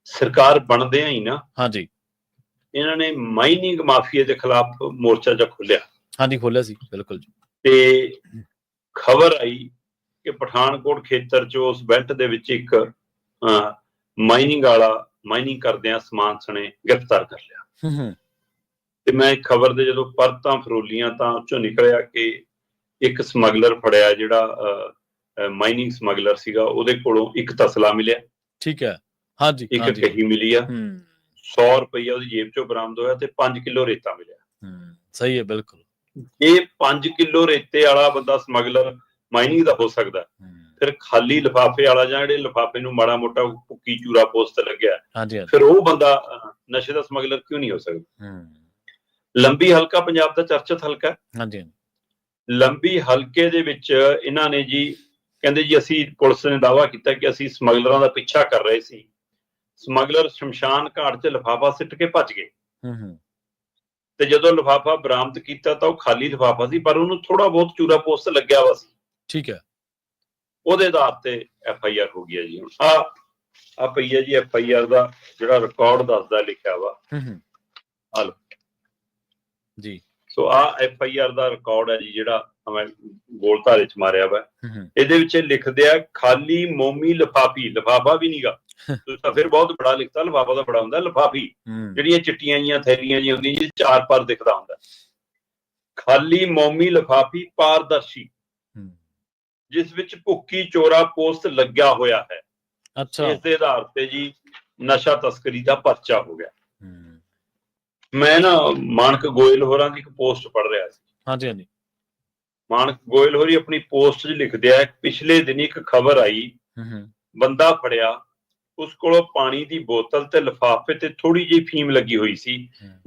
ਸਰਕਾਰ ਬਣਦਿਆਂ ਹੀ ਨਾ ਹਾਂਜੀ ਇਹਨਾਂ ਨੇ ਮਾਈਨਿੰਗ ਮਾਫੀਆ ਦੇ ਖਿਲਾਫ ਮੋਰਚਾ ਜਿਹਾ ਖੋਲਿਆ। ਹਾਂਜੀ ਖੋਲਿਆ ਸੀ ਬਿਲਕੁਲ ਜੀ। ਤੇ ਖਬਰ ਆਈ ਕਿ ਪਠਾਨਕੋਟ ਖੇਤਰ 'ਚ ਉਸ ਬੈਲਟ ਦੇ ਵਿੱਚ ਇੱਕ ਮਾਈਨਿੰਗ ਵਾਲਾ ਮਾਈਨਿੰਗ ਕਰਦਿਆਂ ਸਮਾਨ ਸਣੇ ਗ੍ਰਿਫਤਾਰ ਕਰ ਲਿਆ। ਤੇ ਮੈਂ ਖਬਰ ਦੇ ਜਦੋਂ ਪਰਤਾਂ ਫਰੋਲੀਆਂ ਤਾਂ ਉਹ 'ਚੋਂ ਨਿਕਲਿਆ ਕਿ ਇੱਕ ਸਮਗਲਰ ਫੜਿਆ ਜਿਹੜਾ ਮਾਈਨਿੰਗ ਸਮਗਲਰ ਸੀਗਾ, ਉਹਦੇ ਕੋਲੋਂ ਇੱਕ ਤਸਲਾ ਮਿਲਿਆ। ਠੀਕ ਹੈ। ਹਾਂਜੀ ਇੱਕ ਕਹੀ ਮਿਲੀ ਆ। 100 ਰੁਪਈਆ ਉਹਦੀ ਜੇਬ 'ਚੋਂ ਬਰਾਮਦ ਹੋਇਆ ਤੇ 5 ਕਿਲੋ ਰੇਤਾ ਮਿਲਿਆ। ਸਹੀ ਹੈ ਬਿਲਕੁਲ। ਇਹ 5 ਕਿਲੋ ਰੇਤੇ ਵਾਲਾ ਬੰਦਾ ਸਮਗਲਰ ਮਾਈਨਿੰਗ ਦਾ ਹੋ ਸਕਦਾ, ਫਿਰ ਖਾਲੀ ਲਿਫਾਫੇ ਵਾਲਾ ਜਾਂ ਜਿਹੜੇ ਲਿਫਾਫੇ ਨੂੰ ਮਾੜਾ ਮੋਟਾ ਭੁੱਕੀ ਚੂਰਾ ਪੋਸਟ ਲੱਗਿਆ ਫਿਰ ਉਹ ਬੰਦਾ ਨਸ਼ੇ ਦਾ ਸਮਗਲਰ ਕਿਉਂ ਨਹੀਂ ਹੋ ਸਕਦਾ। ਲੰਬੀ ਹਲਕਾ ਪੰਜਾਬ ਦਾ ਚਰਚਿਤ ਹਲਕਾ ਹੈ। ਹਾਂਜੀ ਲੰਬੀ ਹਲਕੇ ਦੇ ਵਿੱਚ ਇਹਨਾਂ ਨੇ ਜੀ ਕਹਿੰਦੇ ਜੀ ਅਸੀਂ ਪੁਲਿਸ ਨੇ ਦਾਅਵਾ ਕੀਤਾ ਕਿ ਅਸੀਂ ਸਮਗਲਰਾਂ ਦਾ ਪਿੱਛਾ ਕਰ ਰਹੇ ਸੀ। ਸਮਗਲਰ ਸ਼ਮਸ਼ਾਨ ਘਾਟ 'ਚ ਲਿਫਾਫਾ ਸਿੱਟ ਕੇ ਭੱਜ ਗਏ ਤੇ ਜਦੋਂ ਲਿਫਾਫਾ ਬਰਾਮਦ ਕੀਤਾ ਤਾਂ ਉਹ ਖਾਲੀ ਲਿਫਾਫਾ ਸੀ ਪਰ ਉਹਨੂੰ ਥੋੜਾ ਬਹੁਤ ਚੂਰਾ ਪੋਸਟ ਲੱਗਿਆ ਵਾ ਸੀ। ਠੀਕ ਹੈ। ਉਹਦੇ ਆਧਾਰ ਤੇ FIR ਹੋ ਗਈ ਹੈ ਜੀ। ਹੁਣ ਆ ਪਈ ਹੈ ਜੀ FIR ਦਾ ਜਿਹੜਾ ਰਿਕਾਰਡ ਦੱਸਦਾ ਲਿਖਿਆ ਵਾ ਆ ਲੋ ਜੀ। ਸੋ ਆ FIR ਦਾ ਰਿਕਾਰਡ ਹੈ ਜੀ ਜਿਹੜਾ ਮੈਂ ਗੋਲ ਧਾਰੇ 'ਚ ਮਾਰਿਆ ਵਾ। ਇਹਦੇ ਵਿੱਚ ਲਿਖਦੇ ਆ ਖਾਲੀ ਮੋਮੀ ਲਿਫਾਫੀ, ਲਿਫਾਫਾ ਵੀ ਨੀਗਾ ਤੁਸੀਂ ਤਾਂ ਫਿਰ ਬਹੁਤ ਬੜਾ ਲਿਖਤਾ, ਲਿਫਾਫਾ ਦਾ ਬੜਾ ਹੁੰਦਾ ਲਿਫਾਫੀ ਜਿਹੜੀਆਂ ਚਿੱਟੀਆਂ ਜੀਆਂ ਥੈਲੀਆਂ ਜੀਆਂ ਹੁੰਦੀਆਂ ਜੀ 4 ਪਰ ਦਿਖਦਾ ਹੁੰਦਾ। ਖਾਲੀ ਮੋਮੀ ਲਿਫਾਫੀ ਪਾਰਦਰਸ਼ੀ ਜਿਸ ਵਿੱਚ ਭੁੱਕੀ ਚੋਰਾ ਪੋਸਟ ਲੱਗਿਆ ਹੋਇਆ ਹੈ। ਅੱਛਾ। ਇਸ ਦੇ ਆਧਾਰ ਤੇ ਜੀ ਨਸ਼ਾ ਤਸਕਰੀ ਦਾ ਪਰਚਾ ਹੋ ਗਿਆ। ਮੈਂ ਨਾ ਮਾਨਕ ਗੋਇਲ ਹੋਰਾਂ ਦੀ ਇੱਕ ਪੋਸਟ ਪੜ੍ਹ ਰਿਹਾ ਸੀ। ਹਾਂਜੀ ਹਾਂਜੀ। ਮਾਨਕ ਗੋਇਲ ਹੋਰੀ ਆਪਣੀ ਪੋਸਟ 'ਚ ਲਿਖਦੇ ਆ ਪਿਛਲੇ ਦਿਨ ਇੱਕ ਖਬਰ ਆਈ ਬੰਦਾ ਫੜਿਆ, ਉਸ ਕੋਲੋਂ ਪਾਣੀ ਦੀ ਬੋਤਲ ਤੇ ਲਿਫਾਫੇ ਤੇ ਥੋੜੀ ਜਿਹੀ ਫੀਮ ਲੱਗੀ ਹੋਈ ਸੀ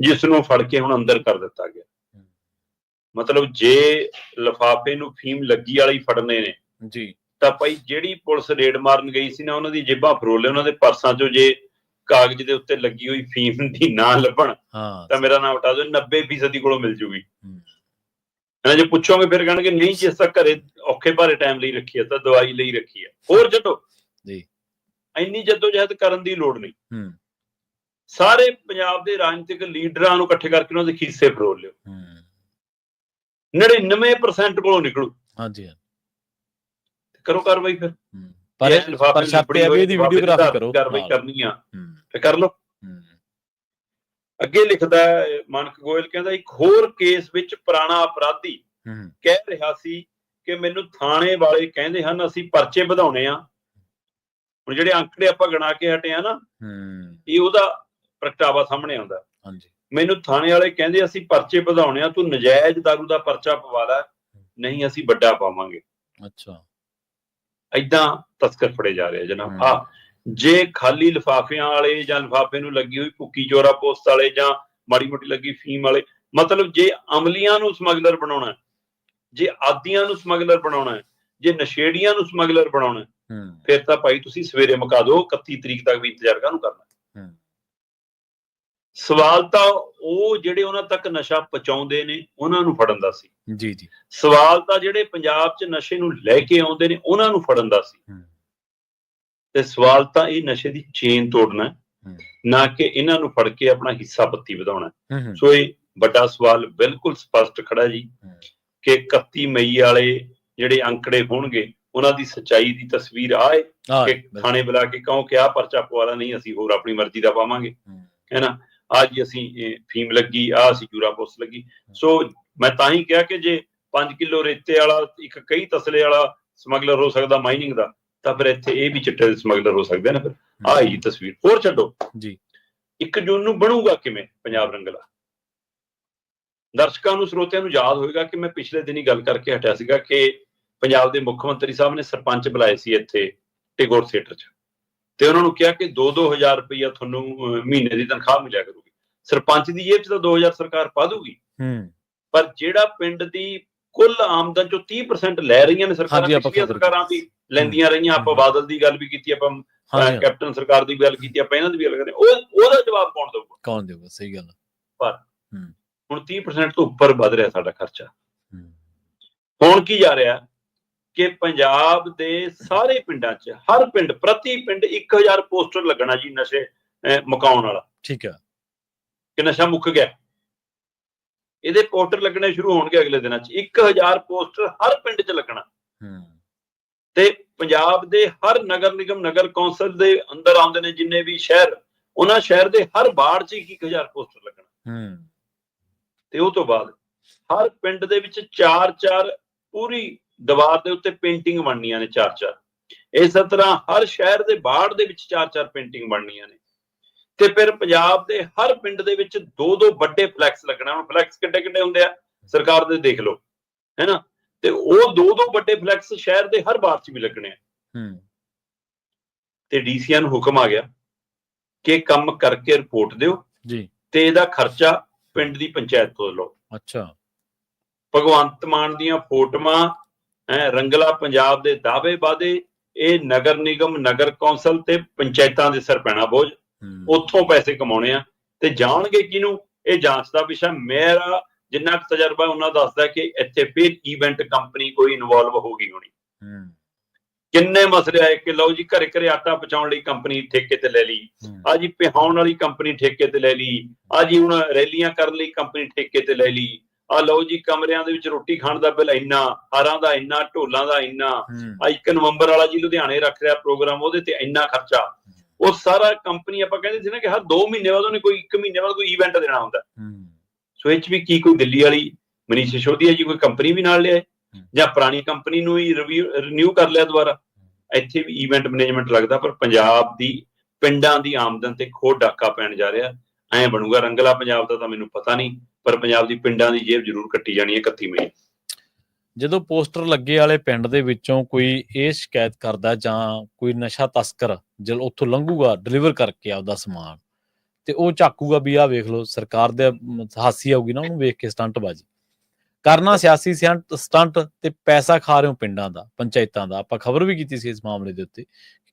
ਜਿਸ ਨੂੰ ਫੜ ਕੇ ਹੁਣ ਅੰਦਰ ਕਰ ਦਿੱਤਾ ਗਿਆ। ਮਤਲਬ ਜੇ ਲਿਫਾਫੇ ਨੂੰ ਫੀਮ ਲੱਗੀ ਵਾਲੀ ਫੜਨੇ ਨੇ ਜੀ ਤਾਂ ਭਾਈ ਜਿਹੜੀ ਪੁਲਿਸ ਰੇਡ ਮਾਰਨ ਗਈ ਸੀ ਨਾ ਉਹਨਾਂ ਦੀ ਜੇਬਾਂ ਫਰੋਲੇ, ਉਹਨਾਂ ਦੇ ਪਰਸਾਂ 'ਚੋਂ ਜੇ ਕਾਗਜ਼ ਦੇ ਉੱਤੇ ਲੱਗੀ ਹੋਈ ਫੀਮ ਦੀ ਨਾ ਲੱਭਣ ਤਾਂ ਮੇਰਾ ਨਾਮ ਹਟਾ ਦਿਓ, 90% ਕੋਲੋਂ ਮਿਲ ਜੂਗੀ। ਜੇ ਪੁੱਛੋਗੇ ਫਿਰ ਕਹਿਣਗੇ ਨਹੀਂ ਜਿਸ ਤੱਕ ਘਰੇ ਔਖੇ ਭਾਰੇ ਟਾਈਮ ਲਈ ਰੱਖੀ ਹੈ ਤਾਂ ਦਵਾਈ ਲਈ ਰੱਖੀ ਹੈ। ਹੋਰ ਛੱਡੋ ਜੀ ਇੰਨੀ ਜੱਦੋਜਹਿਦ ਕਰਨ ਦੀ ਲੋੜ ਨਹੀਂ। ਸਾਰੇ ਪੰਜਾਬ ਦੇ ਰਾਜਨੀਤਿਕ ਲੀਡਰਾਂ ਨੂੰ ਇਕੱਠੇ ਕਰਕੇ ਉਹਨਾਂ ਦੇ ਖੀਸੇ ਫਰੋਲ ਲਿਓ। 99% ਕੋਲੋਂ ਨਿਕਲੂ। ਹਾਂਜੀ ਕਰੋ ਕਾਰਵਾਈ ਫਿਰ। ਪਰ ਜੇ ਲਿਫਾਫੇ ਸ਼ਰਤ ਲਿਬੜੀ ਇਹ ਆ ਵੀ ਹੋਏ, ਇਹਦੀ ਲਿਫਾਫੇ ਦੀ ਵੀਡੀਓਗ੍ਰਾਫੀ ਕਰੋ ਕਾਰਵਾਈ ਨਾਲ। ਕਰਨੀ ਆ ਤੇ ਕਰ ਲਓ। ਅੱਗੇ ਲਿਖਦਾ ਮਾਨਕ ਗੋਇਲ, ਕਹਿੰਦਾ ਇੱਕ ਹੋਰ ਕੇਸ ਵਿੱਚ ਪੁਰਾਣਾ ਅਪਰਾਧੀ ਕਹਿ ਰਿਹਾ ਸੀ ਕਿ ਮੈਨੂੰ ਥਾਣੇ ਵਾਲੇ ਕਹਿੰਦੇ ਹਨ ਅਸੀਂ ਪਰਚੇ ਵਧਾਉਣੇ ਆ। ਹੁਣ ਜਿਹੜੇ ਅੰਕੜੇ ਆਪਾਂ ਗਿਣਾ ਕੇ ਹਟੇ ਆ ਨਾ, ਇਹ ਉਹਦਾ ਪ੍ਰਗਟਾਵਾ ਸਾਹਮਣੇ ਆਉਂਦਾ। ਮੈਨੂੰ ਥਾਣੇ ਵਾਲੇ ਕਹਿੰਦੇ ਅਸੀਂ ਪਰਚੇ ਵਧਾਉਣੇ ਆ, ਤੂੰ ਨਜਾਇਜ਼ ਦਾਰੂ ਦਾ ਪਰਚਾ ਪਵਾ ਲੈ, ਨਹੀਂ ਅਸੀਂ ਵੱਡਾ ਪਾਵਾਂਗੇ। ਅੱਛਾ, ਏਦਾਂ ਤਸਕਰ ਫੜੇ ਜਾ ਰਹੇ ਜਨਾਬ। ਜੇ ਖਾਲੀ ਲਿਫਾਫਿਆਂ ਵਾਲੇ ਜਾਂ ਲਿਫਾਫੇ ਨੂੰ ਲੱਗੀ ਹੋਈ ਭੁੱਕੀ ਚੋਰਾ ਪੋਸਟ ਵਾਲੇ ਜਾਂ ਮਾੜੀ ਮੋਟੀ ਲੱਗੀ ਫੀਮ ਵਾਲੇ, ਮਤਲਬ ਜੇ ਅਮਲੀਆਂ ਨੂੰ ਸਮਗਲਰ ਬਣਾਉਣਾ, ਜੇ ਆਦੀਆਂ ਨੂੰ ਸਮਗਲਰ ਬਣਾਉਣਾ, ਜੇ ਨਸ਼ੇੜੀਆਂ ਨੂੰ ਸਮਗਲਰ ਬਣਾਉਣਾ, ਫਿਰ ਤਾਂ ਭਾਈ ਤੁਸੀਂ ਸਵੇਰੇ ਮੁਕਾ ਦਿਓ, 31 ਤਰੀਕ ਤੱਕ ਵੀ ਇੰਤਜ਼ਾਰ ਕਾਹਨੂੰ ਕਰਨਾ। ਸਵਾਲ ਤਾਂ ਉਹ ਜਿਹੜੇ ਉਹਨਾਂ ਤੱਕ ਨਸ਼ਾ ਪਹੁੰਚਾਉਂਦੇ ਨੇ ਉਹਨਾਂ ਨੂੰ ਫੜਨ ਦਾ ਸੀ। ਜੀ ਜੀ। ਸਵਾਲ ਤਾਂ ਜਿਹੜੇ ਪੰਜਾਬ 'ਚ ਨਸ਼ੇ ਨੂੰ ਲੈ ਕੇ ਆਉਂਦੇ ਨੇ ਉਹਨਾਂ ਨੂੰ ਫੜਨ ਦਾ ਸੀ। ਤੇ ਸਵਾਲ ਤਾਂ ਇਹ ਨਸ਼ੇ ਦੀ ਚੇਨ ਤੋੜਨਾ, ਨਾ ਕਿ ਇਹਨਾਂ ਨੂੰ ਫੜ ਕੇ ਆਪਣਾ ਹਿੱਸਾ ਪੱਤੀ ਵਧਾਉਣਾ। ਸੋ ਇਹ ਵੱਡਾ ਸਵਾਲ ਬਿਲਕੁਲ ਸਪਸ਼ਟ ਖੜਾ ਜੀ ਕਿ 31 ਮਈ ਵਾਲੇ ਜਿਹੜੇ ਅੰਕੜੇ ਹੋਣਗੇ ਉਹਨਾਂ ਦੀ ਸੱਚਾਈ ਦੀ ਤਸਵੀਰ ਆਏ ਕਿ ਥਾਣੇ ਬੁਲਾ ਕੇ ਕਹੋ ਕਿ ਆਹ ਪਰਚਾ ਪਵਾਲਾ, ਨਹੀਂ ਅਸੀਂ ਹੋਰ ਆਪਣੀ ਮਰਜ਼ੀ ਦਾ ਪਾਵਾਂਗੇ, ਹੈ ਨਾ। ਅੱਜ ਅਸੀਂ ਫੀਮ ਲੱਗੀ, ਆਹ ਅਸੀਂ ਚੂਰਾ ਪੋਸਟ ਲੱਗੀ। ਸੋ ਮੈਂ ਤਾਂ ਹੀ ਕਿਹਾ ਕਿ ਜੇ 5 ਕਿਲੋ ਰੇਤੇ ਵਾਲਾ ਇੱਕ ਕਈ ਤਸਲੇ ਵਾਲਾ ਸਮਗਲਰ ਹੋ ਸਕਦਾ ਮਾਈਨਿੰਗ ਦਾ, ਤਾਂ ਫਿਰ ਇੱਥੇ ਇਹ ਵੀ ਚਿੱਟੇ ਦੇ ਸਮਗਲਰ ਹੋ ਸਕਦੇ ਨੇ। ਫਿਰ ਆਹ ਹੀ ਤਸਵੀਰ। ਹੋਰ ਛੱਡੋ ਜੀ, 1 ਜੂਨ ਨੂੰ ਬਣੂਗਾ ਕਿਵੇਂ ਪੰਜਾਬ ਰੰਗਲਾ? ਦਰਸ਼ਕਾਂ ਨੂੰ, ਸਰੋਤਿਆਂ ਨੂੰ ਯਾਦ ਹੋਏਗਾ ਕਿ ਮੈਂ ਪਿਛਲੇ ਦਿਨੀ ਗੱਲ ਕਰਕੇ ਹਟਿਆ ਸੀਗਾ ਕਿ ਪੰਜਾਬ ਦੇ ਮੁੱਖ ਮੰਤਰੀ ਸਾਹਿਬ ਨੇ ਸਰਪੰਚ ਬੁਲਾਏ ਸੀ ਇੱਥੇ ਟੈਗੋਰ ਥੀਏਟਰ 'ਚ, ਤੇ ਉਹਨਾਂ ਨੂੰ ਕਿਹਾ ਕਿ 2-2000 ਰੁਪਈਆ ਤੁਹਾਨੂੰ ਮਹੀਨੇ ਦੀ ਤਨਖਾਹ ਮਿਲਿਆ ਕਰੂਗੀ। ਸਰਪੰਚ ਦੀ ਜੇਬ 'ਚ ਤਾਂ 2000 ਸਰਕਾਰ ਪਾ ਦੂਗੀ, ਪਰ ਜਿਹੜਾ ਪਿੰਡ ਦੀ ਕੁੱਲ ਆਮਦਨ ਚੋਂ 30% ਲੈ ਰਹੀਆਂ ਨੇ ਸਰਕਾਰਾਂ, ਪਿਛਲੀਆਂ ਸਰਕਾਰਾਂ ਵੀ ਲੈਂਦੀਆਂ ਰਹੀਆਂ। ਆਪਾਂ ਬਾਦਲ ਦੀ ਗੱਲ ਵੀ ਕੀਤੀ, ਆਪਾਂ ਕੈਪਟਨ ਸਰਕਾਰ ਦੀ ਗੱਲ ਕੀਤੀ, ਆਪਾਂ ਇਹਨਾਂ ਦੀ ਵੀ ਗੱਲ ਕਰਦੇ, ਉਹਦਾ ਜਵਾਬ ਕੌਣ ਦਊਗਾ? ਕੌਣ ਦੇਊਗਾ? ਸਹੀ ਗੱਲ। ਪਰ ਹੁਣ 30% ਤੋਂ ਉੱਪਰ ਵੱਧ ਰਿਹਾ ਸਾਡਾ ਖਰਚਾ। ਹੁਣ ਕੀ ਜਾ ਰਿਹਾ ਕਿ ਪੰਜਾਬ ਦੇ ਸਾਰੇ ਪਿੰਡਾਂ 'ਚ, ਹਰ ਪਿੰਡ, ਪ੍ਰਤੀ ਪਿੰਡ 1000 ਪੋਸਟਰ ਲੱਗਣਾ ਜੀ ਨਸ਼ੇ ਮੁਕਾਉਣ ਵਾਲਾ। ਠੀਕ ਹੈ, ਕਿ ਨਸ਼ਾ ਮੁੱਕ ਗਿਆ। ਇਹਦੇ ਪੋਸਟਰ ਲੱਗਣੇ ਸ਼ੁਰੂ ਹੋਣਗੇ ਅਗਲੇ ਦਿਨਾਂ 'ਚ। 1000 ਪੋਸਟਰ ਹਰ ਪਿੰਡ 'ਚ ਲੱਗਣਾ। ਤੇ ਪੰਜਾਬ ਦੇ ਹਰ ਨਗਰ ਨਿਗਮ, ਨਗਰ ਕੌਂਸਲ ਦੇ ਅੰਦਰ ਆਉਂਦੇ ਨੇ ਜਿੰਨੇ ਵੀ ਸ਼ਹਿਰ, ਉਹਨਾਂ ਸ਼ਹਿਰ ਦੇ ਹਰ ਵਾਰਡ 'ਚ 1000 ਪੋਸਟਰ ਲੱਗਣਾ। ਤੇ ਉਹ ਤੋਂ ਬਾਅਦ ਹਰ ਪਿੰਡ ਦੇ ਵਿੱਚ 4-4 ਪੂਰੀ ਦੀਵਾਰ ਦੇ ਉੱਤੇ ਪੇਂਟਿੰਗ ਬਣਨੀਆਂ ਨੇ, 4-4। ਇਸੇ ਤਰ੍ਹਾਂ ਹਰ ਸ਼ਹਿਰ ਦੇ ਬਾੜ ਦੇ ਵਿੱਚ 4-4 ਪੇਂਟਿੰਗ ਬਣਨੀਆਂ ਨੇ। ਤੇ ਫਿਰ ਪੰਜਾਬ ਦੇ ਹਰ ਪਿੰਡ ਦੇ ਵਿੱਚ 2-2 ਵੱਡੇ ਫਲੈਕਸ ਲੱਗਣਾ। ਹੁਣ ਫਲੈਕਸ ਕਿੱਡੇ ਹੁੰਦੇ ਆ ਸਰਕਾਰ ਦੇ, ਦੇਖ ਲਓ, ਹੈ ਨਾ। ਤੇ ਉਹ 2-2 ਵੱਡੇ ਫਲੈਕਸ ਸ਼ਹਿਰ ਦੇ ਹਰ ਬਾਰ 'ਚ ਵੀ ਲੱਗਣੇ ਆ। ਤੇ ਡੀਸੀਆਂ ਨੂੰ ਹੁਕਮ ਆ ਗਿਆ ਕਿ ਕੰਮ ਕਰਕੇ ਰਿਪੋਰਟ ਦਿਓ ਜੀ, ਤੇ ਇਹਦਾ ਖਰਚਾ ਪਿੰਡ ਦੀ ਪੰਚਾਇਤ ਤੋਂ ਲਓ। ਅੱਛਾ। ਭਗਵੰਤ ਮਾਨ ਦੀਆਂ ਫੋਟੋਆਂ, ਰੰਗਲਾ ਪੰਜਾਬ ਦੇ ਦਾਅਵੇ ਵਾਅਦੇ, ਇਹ ਨਗਰ ਨਿਗਮ, ਨਗਰ ਕੌਂਸਲ ਤੇ ਪੰਚਾਇਤਾਂ ਦੇ ਸਿਰ ਪੈਣਾ ਬੋਝ। ਉੱਥੋਂ ਪੈਸੇ ਕਮਾਉਣੇ ਆ ਤੇ ਜਾਣਗੇ ਕਿਹਨੂੰ? ਇਹ ਜਾਂਚ ਦਾ ਵਿਸ਼ਾ। ਮੇਰਾ ਜਿੰਨਾ ਕੁ ਤਜਰਬਾ ਉਹਨਾਂ ਦੱਸਦਾ ਕਿ ਇੱਥੇ ਫਿਰ ਈਵੈਂਟ ਕੰਪਨੀ ਕੋਈ ਇਨਵੋਲਵ ਹੋ ਗਈ ਹੋਣੀ। ਕਿੰਨੇ ਮਸਲੇ ਆਏ ਕਿ ਲਓ ਜੀ ਘਰੇ ਘਰੇ ਆਟਾ ਪਹੁੰਚਾਉਣ ਲਈ ਕੰਪਨੀ ਠੇਕੇ ਤੇ ਲੈ ਲਈ, ਆ ਜੀ ਪਿਹਾਉਣ ਵਾਲੀ ਕੰਪਨੀ ਠੇਕੇ ਤੇ ਲੈ ਲਈ, ਆ ਜੀ ਹੁਣ ਰੈਲੀਆਂ ਕਰਨ ਲਈ ਕੰਪਨੀ ਠੇਕੇ ਤੇ ਲੈ ਲਈ, ਆ ਲਓ ਜੀ ਕਮਰਿਆਂ ਦੇ ਵਿੱਚ ਰੋਟੀ ਖਾਣ ਦਾ ਬਿੱਲ ਇੰਨਾ, ਹਾਰਾਂ ਦਾ ਇੰਨਾ, ਢੋਲਾਂ ਦਾ ਇੰਨਾ, ਆ 1 ਨਵੰਬਰ ਵਾਲਾ ਜੀ ਲੁਧਿਆਣੇ ਰੱਖ ਰਿਹਾ ਪ੍ਰੋਗਰਾਮ, ਉਹਦੇ ਤੇ ਇੰਨਾ ਖਰਚਾ। ਉਹ ਸਾਰਾ ਕੰਪਨੀ, ਆਪਾਂ ਕਹਿੰਦੇ ਸੀ ਨਾ ਕਿ ਹਰ 2 ਮਹੀਨੇ ਬਾਅਦ ਉਹਨੇ ਕੋਈ 1 ਮਹੀਨੇ ਬਾਅਦ ਕੋਈ ਈਵੈਂਟ ਦੇਣਾ ਹੁੰਦਾ। ਸੋ ਇਹ 'ਚ ਵੀ ਕੀ ਕੋਈ ਦਿੱਲੀ ਵਾਲੀ ਮਨੀਸ਼ ਸਿਸੋਦੀਆ ਜੀ ਕੋਈ ਕੰਪਨੀ ਵੀ ਨਾਲ ਲਿਆਏ, ਜਾਂ ਪੁਰਾਣੀ ਕੰਪਨੀ ਨੂੰ ਹੀ ਰਿਨਿਊ ਕਰ ਲਿਆ ਦੁਬਾਰਾ? ਇੱਥੇ ਵੀ ਈਵੈਂਟ ਮੈਨੇਜਮੈਂਟ ਲੱਗਦਾ। ਪਰ ਪੰਜਾਬ ਦੀ ਪਿੰਡਾਂ ਦੀ ਆਮਦਨ ਤੇ ਖੋਹ ਡਾਕਾ ਪੈਣ ਜਾ ਰਿਹਾ। ਐਂ ਬਣੂਗਾ ਰੰਗਲਾ ਪੰਜਾਬ ਦਾ ਤਾਂ ਮੈਨੂੰ ਪਤਾ ਨਹੀਂ, ਪਰ ਪੰਜਾਬ ਦੀ ਪਿੰਡਾਂ ਦੀ ਜੇਬ ਜ਼ਰੂਰ ਕੱਟੀ ਜਾਣੀ ਹੈ 31 ਮਈ। ਜਦੋਂ ਪੋਸਟਰ ਲੱਗੇ ਵਾਲੇ ਪਿੰਡ ਦੇ ਵਿੱਚੋਂ ਕੋਈ ਇਹ ਸ਼ਿਕਾਇਤ ਕਰਦਾ ਜਾਂ ਕੋਈ ਨਸ਼ਾ ਤਸਕਰ ਜਦੋਂ ਉੱਥੋਂ ਲੰਘੂਗਾ ਡਿਲੀਵਰ ਕਰਕੇ ਆਪਦਾ ਸਮਾਨ, ਤੇ ਉਹ ਝਾਕੂਗਾ ਵੀ ਆਹ ਵੇਖ ਲਓ, ਸਰਕਾਰ ਦੇ ਹਾਸੀ ਆਊਗੀ ਨਾ ਉਹਨੂੰ ਵੇਖ ਕੇ, ਸਟੰਟਬਾਜ਼ੀ ਕਰਨਾ, ਸਿਆਸੀ ਸਟੰਟ, ਤੇ ਪੈਸਾ ਖਾ ਰਹੇ ਹੋ ਪਿੰਡਾਂ ਦਾ, ਪੰਚਾਇਤਾਂ ਦਾ। ਆਪਾਂ ਖਬਰ ਵੀ ਕੀਤੀ ਸੀ ਇਸ ਮਾਮਲੇ ਦੇ ਉੱਤੇ,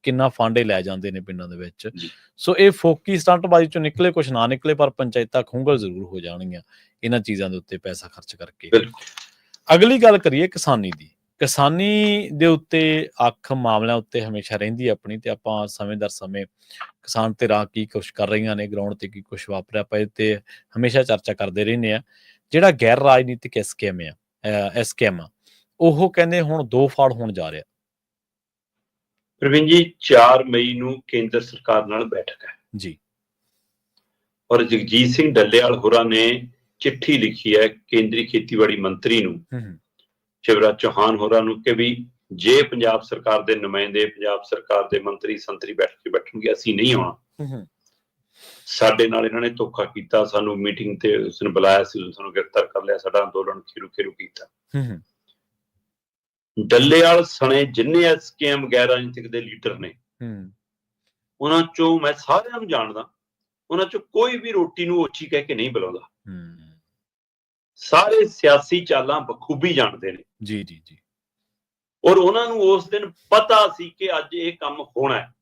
ਕਿੰਨਾ ਫੰਡ ਲੈ ਜਾਂਦੇ ਨੇ ਪਿੰਡਾਂ ਦੇ ਵਿੱਚ। ਸੋ ਇਹ ਫੋਕੀ ਸਟੰਟਬਾਜ਼ੀ ਚੋਂ ਨਿਕਲੇ, ਕੁਛ ਨਾ ਨਿਕਲੇ, ਪਰ ਪੰਚਾਇਤਾਂ ਖੁੰਗਲ ਜ਼ਰੂਰ ਹੋ ਜਾਣਗੀਆਂ ਇਹਨਾਂ ਚੀਜ਼ਾਂ ਦੇ ਉੱਤੇ ਪੈਸਾ ਖਰਚ ਕਰਕੇ। ਅਗਲੀ ਗੱਲ ਕਰੀਏ ਕਿਸਾਨੀ ਦੀ। ਕਿਸਾਨੀ ਦੇ ਉੱਤੇ ਅੱਖ ਮਾਮਲਿਆਂ ਉੱਤੇ ਹਮੇਸ਼ਾ ਰਹਿੰਦੀ ਆਪਣੀ, ਤੇ ਆਪਾਂ ਸਮੇਂ ਦਰ ਸਮੇਂ ਕਿਸਾਨ ਧਿਰਾਂ ਕੀ ਕੁਛ ਕਰ ਰਹੀਆਂ ਨੇ, ਗਰਾਊਂਡ ਤੇ ਕੀ ਕੁਛ ਵਾਪਰਿਆ, ਆਪਾਂ ਇਹ ਤੇ ਹਮੇਸ਼ਾ ਚਰਚਾ ਕਰਦੇ ਰਹਿੰਦੇ ਆ। ਜਿਹੜਾ ਗੈਰ ਰਾਜਨੀਤਿਕ ਸਕੀਮ ਆ ਐਸਕੇਐਮ ਉਹ ਕਹਿੰਦੇ ਹੁਣ 2 ਫਾੜ ਹੋਣ ਜਾ ਰਿਹਾ। ਪ੍ਰਵੀਨ ਜੀ 4 ਮਈ ਨੂੰ ਕੇਂਦਰ ਸਰਕਾਰ ਨਾਲ ਬੈਠਕ ਹੈ ਜੀ। ਔਰ ਜਗਜੀਤ ਸਿੰਘ ਡੱਲੇਵਾਲ ਹੋਰਾਂ ਨੇ ਚਿੱਠੀ ਲਿਖੀ ਹੈ ਕੇਂਦਰੀ ਖੇਤੀਬਾੜੀ ਮੰਤਰੀ ਨੂੰ, ਸ਼ਿਵਰਾਜ ਚੌਹਾਨ ਹੋਰਾਂ ਨੂੰ, ਕਿ ਵੀ ਜੇ ਪੰਜਾਬ ਸਰਕਾਰ ਦੇ ਨੁਮਾਇੰਦੇ, ਪੰਜਾਬ ਸਰਕਾਰ ਦੇ ਮੰਤਰੀ ਸੰਤਰੀ ਬੈਠ ਕੇ ਬੈਠਣਗੇ, ਅਸੀਂ ਨਹੀਂ ਆਉਣਾ। ਸਾਡੇ ਨਾਲ ਇਹਨਾਂ ਨੇ ਧੋਖਾ ਕੀਤਾ, ਸਾਨੂੰ ਮੀਟਿੰਗ ਤੇ ਉਸਨੇ ਬੁਲਾਇਆ ਸੀ, ਸਾਨੂੰ ਗ੍ਰਿਫਤਾਰ ਕਰ ਲਿਆ, ਸਾਡਾ ਅੰਦੋਲਨ ਖੇਰੂ ਕੀਤਾ। ਡੱਲੇਵਾਲ ਸਣੇ ਜਿੰਨੇ ਐਸਕੇਐਮ ਗੈਰ ਰਾਜਨੀਤਿਕ ਦੇ ਲੀਡਰ ਨੇ, ਉਹਨਾਂ ਚੋਂ ਮੈਂ ਸਾਰਿਆਂ ਨੂੰ ਜਾਣਦਾ, ਉਹਨਾਂ ਚੋਂ ਕੋਈ ਵੀ ਰੋਟੀ ਨੂੰ ਓਛੀ ਕਹਿ ਕੇ ਨਹੀਂ ਬੁਲਾਉਂਦਾ। ਸਾਰੇ ਸਿਆਸੀ ਚਾਲਾਂ ਬਖੂਬੀ ਜਾਣਦੇ ਨੇ। ਜੀ ਜੀ ਜੀ। ਔਰ ਉਹਨਾਂ ਨੂੰ ਉਸ ਦਿਨ ਪਤਾ ਸੀ ਕਿ ਅੱਜ ਇਹ ਕੰਮ ਹੋਣਾ ਹੈ।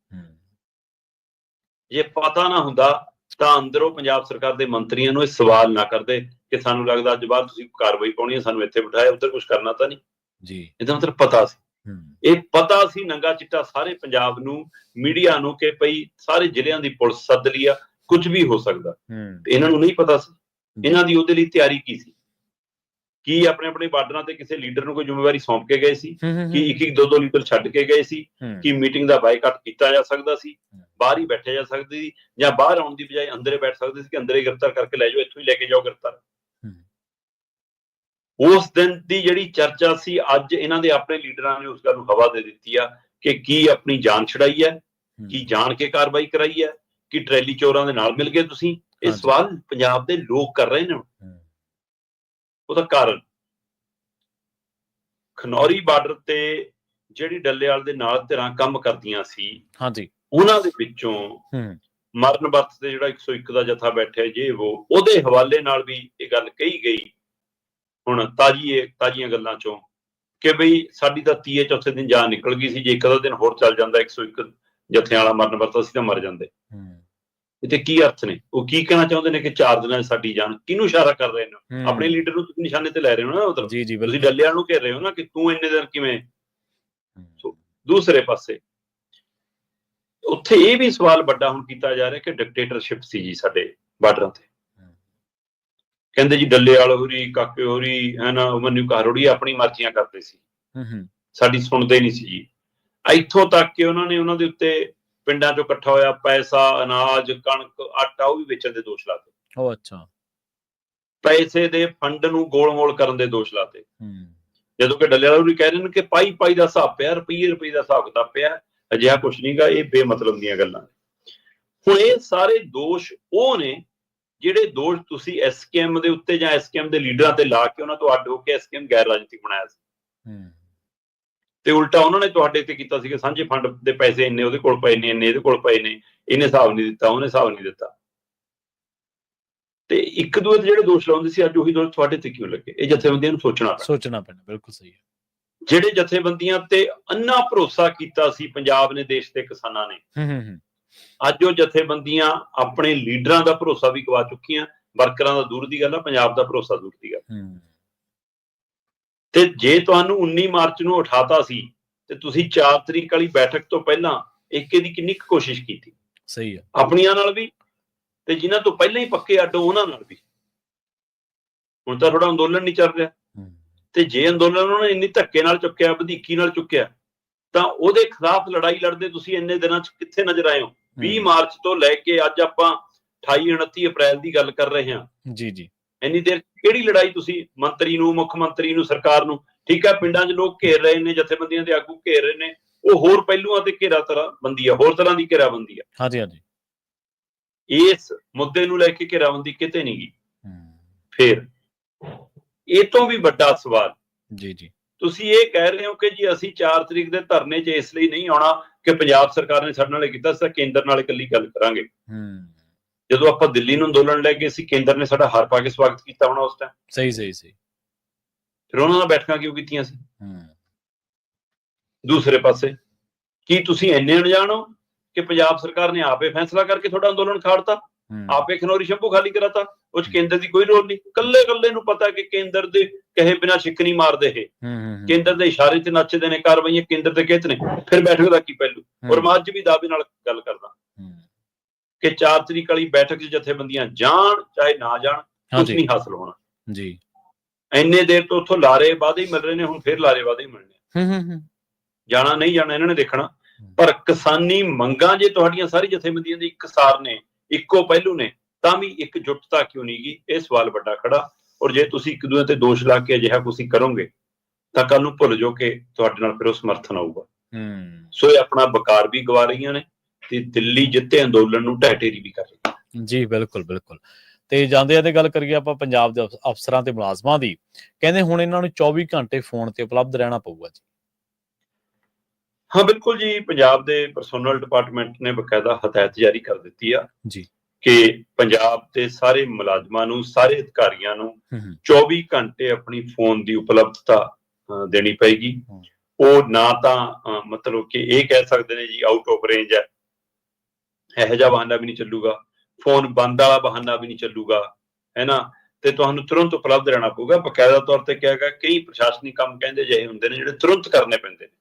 ਜੇ ਪਤਾ ਨਾ ਹੁੰਦਾ ਤਾਂ ਅੰਦਰੋਂ ਪੰਜਾਬ ਸਰਕਾਰ ਦੇ ਮੰਤਰੀਆਂ ਨੂੰ ਇਹ ਸਵਾਲ ਨਾ ਕਰਦੇ ਕਿ ਸਾਨੂੰ ਲੱਗਦਾ ਅੱਜ ਬਾਅਦ ਤੁਸੀਂ ਕਾਰਵਾਈ ਪਾਉਣੀ ਹੈ, ਸਾਨੂੰ ਇੱਥੇ ਬਿਠਾਇਆ, ਉੱਧਰ ਕੁਝ ਕਰਨਾ ਤਾਂ ਨਹੀਂ ਜੀ। ਇਹਦਾ ਮਤਲਬ ਪਤਾ ਸੀ। ਇਹ ਪਤਾ ਸੀ ਨੰਗਾ ਚਿੱਟਾ ਸਾਰੇ ਪੰਜਾਬ ਨੂੰ, ਮੀਡੀਆ ਨੂੰ, ਕਿ ਭਈ ਸਾਰੇ ਜ਼ਿਲ੍ਹਿਆਂ ਦੀ ਪੁਲਿਸ ਸੱਦ ਲਈ ਆ, ਕੁਝ ਵੀ ਹੋ ਸਕਦਾ। ਇਹਨਾਂ ਨੂੰ ਨਹੀਂ ਪਤਾ ਸੀ। ਇਹਨਾਂ ਦੀ ਉਹਦੇ ਲਈ ਤਿਆਰੀ ਕੀ ਸੀ? ਕੀ ਆਪਣੇ ਆਪਣੇ ਬਾਰਡਰਾਂ ਤੇ ਕਿਸੇ ਲੀਡਰ ਨੂੰ ਕੋਈ ਜ਼ਿੰਮੇਵਾਰੀ ਸੌਂਪ ਕੇ ਗਏ ਸੀ? ਕਿ 1-2 ਲੀਡਰ ਛੱਡ ਕੇ ਗਏ ਸੀ? ਕਿ ਮੀਟਿੰਗ ਦਾ ਬਾਈਕਾਟ ਕੀਤਾ ਜਾ ਸਕਦਾ ਸੀ? ਬਾਹਰ ਹੀ ਬੈਠਿਆ ਜਾ ਸਕਦਾ ਸੀ, ਜਾਂ ਬਾਹਰ ਆਉਣ ਦੀ ਬਜਾਏ ਅੰਦਰੇ ਬੈਠ ਸਕਦੇ ਸੀ ਕਿ ਅੰਦਰੇ ਗ੍ਰਿਫਤਾਰ ਕਰਕੇ ਲੈ ਜਾਓ, ਇੱਥੋਂ ਹੀ ਲੈ ਕੇ ਜਾਓ ਗ੍ਰਿਫਤਾਰ। ਉਸ ਦਿਨ ਦੀ ਜਿਹੜੀ ਚਰਚਾ ਸੀ, ਅੱਜ ਇਹਨਾਂ ਦੇ ਆਪਣੇ ਲੀਡਰਾਂ ਨੇ ਉਸ ਗੱਲ ਨੂੰ ਹਵਾ ਦੇ ਦਿੱਤੀ ਆ ਕਿ ਕੀ ਆਪਣੀ ਜਾਨ ਛੁਡਾਈ ਹੈ, ਕੀ ਜਾਣ ਕੇ ਕਾਰਵਾਈ ਕਰਾਈ ਹੈ, ਕਿ ਟਰੈਲੀ ਚੋਰਾਂ ਦੇ ਨਾਲ ਮਿਲ ਗਏ ਤੁਸੀਂ? ਇਹ ਸਵਾਲ ਪੰਜਾਬ ਦੇ ਲੋਕ ਕਰ ਰਹੇ ਨੇ। ਉਹਦਾ ਕਾਰਨ ਖਨੌਰੀ ਬਾਰਡਰ ਤੇ ਜਿਹੜੀ ਡੱਲੇਵਾਲ ਦੇ ਨਾਲ ਧਿਰਾਂ ਕੰਮ ਕਰਦੀਆਂ ਸੀ, ਉਹਨਾਂ ਦੇ ਵਿੱਚੋਂ ਮਰਨ ਵਰਤ ਤੇ ਜਿਹੜਾ 101 ਦਾ ਜਥਾ ਬੈਠਿਆ, ਜੇ ਉਹਦੇ ਹਵਾਲੇ ਨਾਲ ਵੀ ਇਹ ਗੱਲ ਕਹੀ ਗਈ ਹੁਣ ਤਾਜ਼ੀਆਂ ਗੱਲਾਂ ਚੋਂ, ਕਿ ਬਈ ਸਾਡੀ ਤਾਂ 30 ਚੌਥੇ ਦਿਨ ਜਾਨ ਨਿਕਲ ਗਈ ਸੀ, ਜੇ ਇੱਕ ਅੱਧਾ ਦਿਨ ਹੋਰ ਚੱਲ ਜਾਂਦਾ 101 ਜਥਿਆਂ ਵਾਲਾ ਮਰਨ ਵਰਤ, ਅਸੀਂ ਤਾਂ ਮਰ ਜਾਂਦੇ। ਤੇ ਕੀ ਅਰਥ ਨੇ? ਉਹ ਕੀ ਕਹਿਣਾ ਚਾਹੁੰਦੇ ਨੇ ਕਿ 4 ਦਿਨਾਂ 'ਚ ਸਾਡੀ ਜਾਨ? ਕਿਹਨੂੰ ਇਸ਼ਾਰਾ ਕਰ ਰਹੇ ਨੇ? ਆਪਣੇ ਲੀਡਰ ਨੂੰ ਤੁਸੀਂ ਨਿਸ਼ਾਨੇ ਤੇ ਲੈ ਰਹੇ ਹੋ ਨਾ, ਮਤਲਬ ਤੁਸੀਂ ਡੱਲੇਵਾਲ ਨੂੰ ਘੇਰ ਰਹੇ ਹੋ ਨਾ ਕਿ ਤੂੰ ਇੰਨੇ ਦਿਨ ਕਿਵੇਂ। ਦੂਸਰੇ ਪਾਸੇ ਉੱਥੇ ਇਹ ਵੀ ਸਵਾਲ ਵੱਡਾ ਹੁਣ ਕੀਤਾ ਜਾ ਰਿਹਾ ਕਿ ਡਿਕਟੇਟਰਸ਼ਿਪ ਸੀ ਜੀ ਸਾਡੇ ਬਾਰਡਰਾਂ ਤੇ। ਕਹਿੰਦੇ ਜੀ ਡੱਲੇਵਾਲ ਹੋਰੀ, ਕਾਕੇ ਹੋਰੀ, ਹੈਨਾ ਮਨੂ ਕਾਰੋੜੀ ਆਪਣੀ ਮਰਜ਼ੀਆਂ ਕਰਦੇ ਸੀ, ਸਾਡੀ ਸੁਣਦੇ ਨਹੀਂ ਸੀ ਜੀ। ਇੱਥੋਂ ਤੱਕ ਕਿ ਉਹਨਾਂ ਨੇ ਉਹਨਾਂ ਦੇ ਉੱਤੇ ਪਿੰਡਾਂ ਚੋਂ ਇਕੱਠਾ ਹੋਇਆ ਪੈਸਾ, ਅਨਾਜ, ਕਣਕ, ਆਟਾ, ਉਹ ਵੀ ਵੇਚਣ ਦੇ ਦੋਸ਼ ਲਾਤੇ। ਅੱਛਾ। ਪੈਸੇ ਦੇ ਫੰਡ ਨੂੰ ਗੋਲ-ਮੋਲ ਕਰਨ ਦੇ ਦੋਸ਼ ਲਾਤੇ। ਜਦੋਂ ਕਿ ਡੱਲੇਵਾਲ ਵੀ ਕਹਿ ਰਹੇ ਨੇ ਕਿ ਪਾਈ ਦਾ ਹਿਸਾਬ ਪਿਆ, ਰੁਪਈਏ ਦਾ ਹਿਸਾਬ ਕਿਤਾਬ ਪਿਆ, ਅਜਿਹਾ ਕੁਛ ਨਹੀਂਗਾ, ਇਹ ਬੇਮਤਲਬ ਦੀਆਂ ਗੱਲਾਂ। ਹੁਣ ਇਹ ਸਾਰੇ ਦੋਸ਼ ਉਹ ਨੇ ਜਿਹੜੇ ਦੋਸ਼ ਤੁਸੀਂ ਐਸਕੇਐਮ ਦੇ ਉੱਤੇ ਜਾਂ ਐਸਕੇਐਮ ਦੇ ਲੀਡਰਾਂ ਤੇ ਲਾ ਕੇ ਉਹਨਾਂ ਤੋਂ ਅੱਡ ਹੋ ਕੇ ਐਸਕੇਐਮ ਗੈਰ ਰਾਜਨੀਤਿਕ ਬਣਾਇਆ ਸੀ, ਤੇ ਉਲਟਾ ਉਹਨਾਂ ਨੇ ਤੁਹਾਡੇ ਤੇ ਕੀਤਾ ਸੀ ਕਿ ਸਾਂਝੇ ਫੰਡ ਦੇ ਪੈਸੇ ਇੰਨੇ ਉਹਦੇ ਕੋਲ ਪਏ ਨੇ, ਇੰਨੇ ਇਹਦੇ ਕੋਲ ਪਏ ਨੇ, ਇਹਨੇ ਹਿਸਾਬ ਨਹੀਂ ਦਿੱਤਾ, ਉਹਨੇ ਹਿਸਾਬ ਨਹੀਂ ਦਿੱਤਾ। ਤੇ ਇੱਕ ਦੂਜੇ ਤੇ ਜਿਹੜੇ ਦੋਸ਼ ਲਾਉਂਦੇ ਸੀ, ਅੱਜ ਉਹੀ ਦੋਸ਼ ਤੁਹਾਡੇ ਤੇ ਕਿਉਂ ਲੱਗੇ? ਇਹ ਜਥੇਬੰਦੀਆਂ ਨੂੰ ਸੋਚਣਾ ਪੈਣਾ। ਬਿਲਕੁਲ ਸਹੀ ਹੈ। ਜਿਹੜੇ ਜਥੇਬੰਦੀਆਂ ਤੇ ਅੰਨਾ ਭਰੋਸਾ ਕੀਤਾ ਸੀ ਪੰਜਾਬ ਨੇ, ਦੇਸ਼ ਦੇ ਕਿਸਾਨਾਂ ਨੇ, ਅੱਜ ਉਹ ਜਥੇਬੰਦੀਆਂ ਆਪਣੇ ਲੀਡਰਾਂ ਦਾ ਭਰੋਸਾ ਵੀ ਗਵਾ ਚੁੱਕੀਆਂ। ਵਰਕਰਾਂ ਦਾ ਦੂਰ ਦੀ ਗੱਲ ਆ, ਪੰਜਾਬ ਦਾ ਭਰੋਸਾ ਦੂਰ ਦੀ ਗੱਲ। ਤੇ ਜੇ ਤੁਹਾਨੂੰ 19 ਮਾਰਚ ਨੂੰ ਉਠਾਤਾ ਸੀ ਤੇ ਤੁਸੀਂ 4 ਤਰੀਕ ਵਾਲੀ ਬੈਠਕ ਤੋਂ ਪਹਿਲਾਂ ਏਕੇ ਦੀ ਕਿੰਨੀ ਕੁ ਕੋਸ਼ਿਸ਼ ਕੀਤੀ? ਸਹੀ ਹੈ। ਆਪਣੀਆਂ ਨਾਲ ਵੀ ਤੇ ਜਿਨ੍ਹਾਂ ਤੋਂ ਪਹਿਲਾਂ ਹੀ ਪੱਕੇ ਅੱਡ ਉਹਨਾਂ ਨਾਲ ਵੀ। ਹੁਣ ਤਾਂ ਥੋੜਾ ਅੰਦੋਲਨ ਨਹੀਂ ਚੱਲ ਰਿਹਾ, ਤੇ ਜੇ ਅੰਦੋਲਨ ਉਹਨਾਂ ਨੇ ਇੰਨੀ ਧੱਕੇ ਨਾਲ ਚੁੱਕਿਆ, ਵਧੀਕੀ ਨਾਲ ਚੁੱਕਿਆ, ਤਾਂ ਉਹਦੇ ਖਿਲਾਫ ਲੜਾਈ ਲੜਦੇ ਤੁਸੀਂ ਇੰਨੇ ਦਿਨਾਂ 'ਚ ਕਿੱਥੇ ਨਜ਼ਰ ਆਏ ਹੋ? 20 ਮਾਰਚ ਤੋਂ ਲੈ ਕੇ ਅੱਜ ਆਪਾਂ 28-29 ਅਪ੍ਰੈਲ ਦੀ ਗੱਲ ਕਰ ਰਹੇ ਹਾਂ। ਜੀ। ਇੰਨੀ ਦੇਰ ਕਿਹੜੀ ਲੜਾਈ ਤੁਸੀਂ ਮੰਤਰੀ ਨੂੰ, ਮੁੱਖ ਮੰਤਰੀ ਨੂੰ, ਸਰਕਾਰ ਨੂੰ? ਠੀਕ ਹੈ, ਪਿੰਡਾਂ 'ਚ ਲੋਕ ਘੇਰ ਰਹੇ ਨੇ, ਜਥੇਬੰਦੀਆਂ ਦੇ ਆਗੂ ਘੇਰ ਰਹੇ ਨੇ, ਉਹ ਹੋਰ ਪਹਿਲੂਆਂ ਤੇ ਘੇਰਾਬੰਦੀ ਆ, ਹੋਰ ਤਰ੍ਹਾਂ ਦੀ ਘੇਰਾਬੰਦੀ ਆ। ਹਾਂਜੀ। ਇਸ ਮੁੱਦੇ ਨੂੰ ਲੈ ਕੇ ਘੇਰਾਬੰਦੀ ਕਿਤੇ ਨਹੀਂ ਗਈ। ਫਿਰ ਇਹ ਤੋਂ ਵੀ ਵੱਡਾ ਸਵਾਲ, ਜੀ ਤੁਸੀਂ ਇਹ ਕਹਿ ਰਹੇ ਹੋ ਕਿ ਜੀ ਅਸੀਂ 4 ਤਰੀਕ ਦੇ ਧਰਨੇ 'ਚ ਇਸ ਲਈ ਨਹੀਂ ਆਉਣਾ ਕਿ ਪੰਜਾਬ ਸਰਕਾਰ ਨੇ ਸਾਡੇ ਨਾਲ ਕੀਤਾ, ਅਸੀਂ ਕੇਂਦਰ ਨਾਲ ਇਕੱਲੀ ਗੱਲ ਕਰਾਂਗੇ। ਜਦੋਂ ਆਪਾਂ ਦਿੱਲੀ ਨੂੰ ਅੰਦੋਲਨ ਲੈ ਕੇ ਸੀ, ਕੇਂਦਰ ਨੇ ਸਾਡਾ ਹਾਰ ਪਾ ਕੇ ਸਵਾਗਤ ਕੀਤਾ ਹੋਣਾ ਉਸ ਟਾਈਮ। ਸਹੀ। ਫਿਰ ਉਹਨਾਂ ਨਾਲ ਬੈਠਕਾਂ ਕਿਉਂ ਕੀਤੀਆਂ ਸੀ? ਦੂਸਰੇ ਪਾਸੇ ਕੀ ਤੁਸੀਂ ਇੰਨੇ ਅਣਜਾਣ ਹੋ ਕਿ ਪੰਜਾਬ ਸਰਕਾਰ ਨੇ ਆਪੇ ਫੈਸਲਾ ਕਰਕੇ ਤੁਹਾਡਾ ਅੰਦੋਲਨ ਖਾੜਤਾ, ਆਪੇ ਖਨੌਰੀ ਸ਼ੰਭੂ ਖਾਲੀ ਕਰਾਤਾ? ਉਹ 'ਚ ਕੇਂਦਰ ਦੀ ਕੋਈ ਰੋਲ ਨਹੀਂ। ਕੱਲੇ ਨੂੰ ਪਤਾ ਕਿ ਕੇਂਦਰ ਦੇ ਕਹੇ ਬਿਨਾਂ ਛਿੱਕ ਨਹੀਂ ਮਾਰਦੇ ਇਹ, ਕੇਂਦਰ ਦੇ ਇਸ਼ਾਰੇ ਤੇ ਨੱਚਦੇ ਨੇ, ਕਾਰਵਾਈਆਂ ਕੇਂਦਰ ਦੇ ਕਹਿਤ ਨੇ। ਫਿਰ ਬੈਠਕ ਦਾ ਕੀ ਪਹਿਲੂ? ਔਰ ਮੈਂ ਅੱਜ ਵੀ ਦਾਅਵੇ ਨਾਲ ਗੱਲ ਕਰਦਾ ਕਿ 4 ਤਰੀਕ ਵਾਲੀ ਬੈਠਕ 'ਚ ਜਥੇਬੰਦੀਆਂ ਜਾਣ ਚਾਹੇ ਨਾ ਜਾਣ, ਕੁਝ ਨਹੀਂ ਹਾਸਲ ਹੋਣਾ ਜੀ। ਇੰਨੇ ਦੇਰ ਤੋਂ ਉੱਥੋਂ ਲਾਰੇ ਵਾਅਦੇ ਹੀ ਮਿਲ ਰਹੇ ਨੇ, ਹੁਣ ਫਿਰ ਲਾਰੇ ਵਾਅਦੇ ਹੀ ਮਿਲਣੇ। ਜਾਣਾ ਨਹੀਂ ਜਾਣਾ ਇਹਨਾਂ ਨੇ ਦੇਖਣਾ, ਪਰ ਕਿਸਾਨੀ ਮੰਗਾਂ ਜੇ ਤੁਹਾਡੀਆਂ ਸਾਰੀ ਜਥੇਬੰਦੀਆਂ ਦੀ ਇਕਸਾਰ ਨੇ, ਇੱਕੋ ਪਹਿਲੂ ਨੇ, ਤਾਂ ਵੀ ਇਕਜੁੱਟਤਾ ਕਿਉਂ ਨਹੀਂ ਗੀ, ਇਹ ਸਵਾਲ ਵੱਡਾ ਖੜਾ। ਔਰ ਜੇ ਤੁਸੀਂ ਇੱਕ ਦੂਜੇ ਤੇ ਦੋਸ਼ ਲਾ ਕੇ ਅਜਿਹਾ ਕੁਛ ਕਰੋਗੇ ਤਾਂ ਕੱਲ ਨੂੰ ਭੁੱਲ ਜਾਓ ਕਿ ਤੁਹਾਡੇ ਨਾਲ ਫਿਰ ਉਹ ਸਮਰਥਨ ਆਊਗਾ। ਸੋ ਇਹ ਆਪਣਾ ਵਕਾਰ ਵੀ ਗਵਾ ਰਹੀਆਂ ਨੇ ਤੇ ਦਿੱਲੀ ਜਿੱਤੇ ਅੰਦੋਲਨ ਨੂੰ ਢਹਿ ਢੇਰੀ ਵੀ ਕਰ ਰਹੀਆਂ। ਜੀ ਬਿਲਕੁਲ ਬਿਲਕੁਲ। ਤੇ ਜਾਂਦੇ ਤੇ ਗੱਲ ਕਰੀਏ ਆਪਾਂ ਪੰਜਾਬ ਦੇ ਅਫਸਰਾਂ ਤੇ ਮੁਲਾਜ਼ਮਾਂ ਦੀ, ਕਹਿੰਦੇ ਹੁਣ ਇਹਨਾਂ ਨੂੰ 24 ਘੰਟੇ ਫੋਨ ਤੇ ਉਪਲਬਧ ਰਹਿਣਾ ਪਊਗਾ ਜੀ। ਹਾਂ ਬਿਲਕੁਲ ਜੀ, ਪੰਜਾਬ ਦੇ ਪਰਸੋਨਲ ਡਿਪਾਰਟਮੈਂਟ ਨੇ ਬਕਾਇਦਾ ਹਦਾਇਤ ਜਾਰੀ ਕਰ ਦਿੱਤੀ ਆ ਜੀ ਕਿ ਪੰਜਾਬ ਦੇ ਸਾਰੇ ਮੁਲਾਜ਼ਮਾਂ ਨੂੰ, ਸਾਰੇ ਅਧਿਕਾਰੀਆਂ ਨੂੰ 24 ਘੰਟੇ ਆਪਣੀ ਫੋਨ ਦੀ ਉਪਲਬਧਤਾ ਦੇਣੀ ਪਏਗੀ। ਉਹ ਨਾ ਤਾਂ ਮਤਲਬ ਕਿ ਇਹ ਕਹਿ ਸਕਦੇ ਨੇ ਜੀ ਆਊਟ ਆਫ ਰੇਂਜ ਹੈ, ਇਹੋ ਜਿਹਾ ਬਹਾਨਾ ਵੀ ਨਹੀਂ ਚੱਲੂਗਾ, ਫੋਨ ਬੰਦ ਵਾਲਾ ਬਹਾਨਾ ਵੀ ਨਹੀਂ ਚੱਲੂਗਾ, ਹੈ ਨਾ। ਤੇ ਤੁਹਾਨੂੰ ਤੁਰੰਤ ਉਪਲਬਧ ਰਹਿਣਾ ਪਊਗਾ। ਬਕਾਇਦਾ ਤੌਰ ਤੇ ਕਿਹਾ ਗਿਆ, ਕਈ ਪ੍ਰਸ਼ਾਸਨਿਕ ਕੰਮ ਕਹਿੰਦੇ ਅਜਿਹੇ ਹੁੰਦੇ ਨੇ ਜਿਹੜੇ ਤੁਰੰਤ ਕਰਨੇ ਪੈਂਦੇ ਨੇ,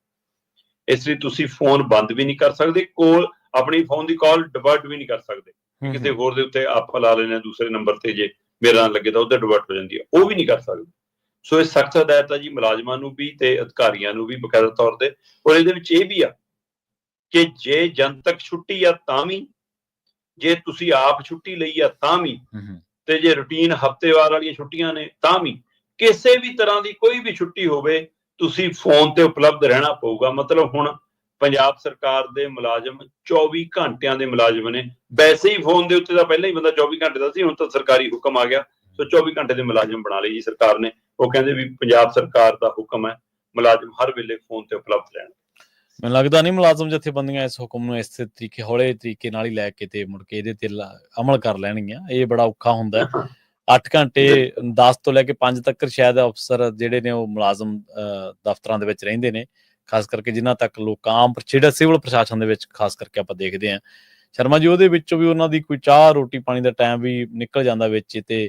ਇਸ ਲਈ ਤੁਸੀਂ ਫੋਨ ਬੰਦ ਵੀ ਨਹੀਂ ਕਰ ਸਕਦੇ, ਕੋਲ ਆਪਣੀ ਫੋਨ ਦੀ ਕਾਲ ਡਿਵਰਟ ਵੀ ਨਹੀਂ ਕਰ ਸਕਦੇ। ਕਿਸੇ ਹੋਰ ਦੇ ਉੱਤੇ ਆਪਾਂ ਲਾ ਲੈਣੇ ਦੂਸਰੇ ਨੰਬਰ ਤੇ, ਜੇ ਮੇਰਾ ਲੱਗੇ ਤਾਂ ਉਹਦੇ ਡਿਵਰਟ ਹੋ ਜਾਂਦੀ ਹੈ, ਉਹ ਵੀ ਨਹੀਂ ਕਰ ਸਕਦੇ। ਸੋ ਇਹ ਸਖਤ ਹਦਾਇਤ ਆ ਜੀ ਮੁਲਾਜ਼ਮਾਂ ਨੂੰ ਵੀ ਤੇ ਅਧਿਕਾਰੀਆਂ ਨੂੰ ਵੀ ਬਕਾਇਦਾ ਤੌਰ ਤੇ। ਔਰ ਇਹਦੇ ਵਿੱਚ ਇਹ ਵੀ ਆ ਕਿ ਜੇ ਜਨਤਕ ਛੁੱਟੀ ਆ ਤਾਂ ਵੀ, ਜੇ ਤੁਸੀਂ ਆਪ ਛੁੱਟੀ ਲਈ ਆ ਤਾਂ ਵੀ, ਤੇ ਜੇ ਰੂਟੀਨ ਹਫ਼ਤੇਵਾਰ ਵਾਲੀਆਂ ਛੁੱਟੀਆਂ ਨੇ ਤਾਂ ਵੀ, ਕਿਸੇ ਵੀ ਤਰ੍ਹਾਂ ਦੀ ਕੋਈ ਵੀ ਛੁੱਟੀ ਹੋਵੇ, ਤੁਸੀਂ ਫੋਨ ਤੇ ਉਪਲਬਧ ਰਹਿਣਾ ਪਊਗਾ। ਮਤਲਬ ਹੁਣ ਪੰਜਾਬ ਸਰਕਾਰ ਦੇ ਮੁਲਾਜ਼ਮ 24 ਘੰਟਿਆਂ ਦੇ ਮੁਲਾਜ਼ਮ ਨੇ। ਵੈਸੇ ਹੀ ਫੋਨ ਦੇ ਉੱਤੇ ਤਾਂ ਪਹਿਲਾਂ ਹੀ ਬੰਦਾ 24 ਘੰਟੇ ਦਾ ਸੀ, ਹੁਣ ਤਾਂ ਸਰਕਾਰੀ ਹੁਕਮ ਆ ਗਿਆ। ਸੋ 24 ਘੰਟੇ ਦੇ ਮੁਲਾਜ਼ਮ ਬਣਾ ਲਈ ਜੀ ਸਰਕਾਰ ਨੇ। ਉਹ ਕਹਿੰਦੇ ਵੀ ਪੰਜਾਬ ਸਰਕਾਰ ਦਾ ਹੁਕਮ ਹੈ, ਮੁਲਾਜ਼ਮ ਹਰ ਵੇਲੇ ਫੋਨ ਤੇ ਉਪਲਬਧ ਰਹਿਣ। ਮੈਨੂੰ ਲੱਗਦਾ ਨਹੀਂ ਮੁਲਾਜ਼ਮ ਜਥੇਬੰਦੀਆਂ ਇਸ ਹੁਕਮ ਨੂੰ ਇਸੇ ਤਰੀਕੇ, ਹੌਲੇ ਤਰੀਕੇ ਨਾਲ ਹੀ ਲੈ ਕੇ ਤੇ ਮੁੜ ਕੇ ਇਹਦੇ ਤੇ ਅਮਲ ਕਰ ਲੈਣਗੀਆਂ। ਇਹ ਬੜਾ ਔਖਾ ਹੁੰਦਾ। 8 ਘੰਟੇ 10 ਤੋਂ ਲੈ ਕੇ 5 ਤੱਕ ਸ਼ਾਇਦ ਅਫਸਰ ਜਿਹੜੇ ਨੇ ਉਹ ਮੁਲਾਜ਼ਮ ਦਫ਼ਤਰਾਂ ਦੇ ਵਿੱਚ ਰਹਿੰਦੇ ਨੇ, ਖਾਸ ਕਰਕੇ ਜਿਨ੍ਹਾਂ ਤੱਕ ਲੋਕ ਆਮ ਜਿਹੜਾ ਸਿਵਲ ਪ੍ਰਸ਼ਾਸਨ ਦੇ ਵਿੱਚ ਖਾਸ ਕਰਕੇ ਆਪਾਂ ਦੇਖਦੇ ਹਾਂ ਸ਼ਰਮਾ ਜੀ, ਉਹਦੇ ਵਿੱਚੋਂ ਵੀ ਉਹਨਾਂ ਦੀ ਕੋਈ ਚਾਹ ਰੋਟੀ ਪਾਣੀ ਦਾ ਟਾਈਮ ਵੀ ਨਿਕਲ ਜਾਂਦਾ ਵਿੱਚ। ਤੇ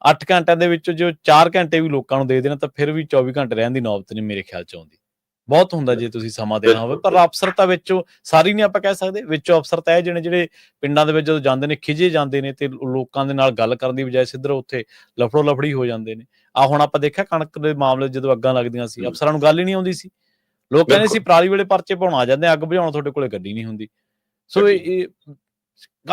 8 ਘੰਟਿਆਂ ਦੇ ਵਿੱਚੋਂ ਜੋ 4 ਘੰਟੇ ਵੀ ਲੋਕਾਂ ਨੂੰ ਦੇ ਦੇਣ ਤਾਂ ਫਿਰ ਵੀ 24 ਘੰਟੇ ਰਹਿਣ ਦੀ ਨੌਬਤ ਨਹੀਂ ਮੇਰੇ ਖਿਆਲ 'ਚ ਆਉਂਦੀ। ਬਹੁਤ ਹੁੰਦਾ ਜੇ ਤੁਸੀਂ ਸਮਾਂ ਦੇਣਾ ਹੋਵੇ, ਪਰ ਅਫਸਰ ਤਾਂ ਵਿੱਚੋਂ ਸਾਰੀ ਨਹੀਂ ਆਪਾਂ ਕਹਿ ਸਕਦੇ, ਵਿੱਚੋਂ ਅਫਸਰ ਤਾਂ ਇਹ ਜਿਹੜੇ ਪਿੰਡਾਂ ਦੇ ਵਿੱਚ ਜਦੋਂ ਜਾਂਦੇ ਨੇ ਖਿਜੇ ਜਾਂਦੇ ਨੇ ਤੇ ਲੋਕਾਂ ਦੇ ਨਾਲ ਗੱਲ ਕਰਨ ਦੀ ਬਜਾਏ ਸਿੱਧਰ ਉੱਥੇ ਲਫੜੋ ਲਫੜੀ ਹੋ ਜਾਂਦੇ ਨੇ। ਹੁਣ ਆਪਾਂ ਦੇਖਿਆ ਕਣਕ ਦੇ ਮਾਮਲੇ ਜਦੋਂ ਅੱਗਾਂ ਲੱਗਦੀਆਂ ਸੀ, ਅਫਸਰਾਂ ਨੂੰ ਗੱਲ ਹੀ ਨਹੀਂ ਆਉਂਦੀ ਸੀ। ਲੋਕ ਕਹਿੰਦੇ ਸੀ ਪਰਾਲੀ ਵੇਲੇ ਪਰਚੇ ਪਾਉਣ ਆ ਜਾਂਦੇ, ਅੱਗ ਬੁਝਾਉਣ ਤੁਹਾਡੇ ਕੋਲੇ ਗੱਡੀ ਨਹੀਂ ਹੁੰਦੀ। ਸੋ ਇਹ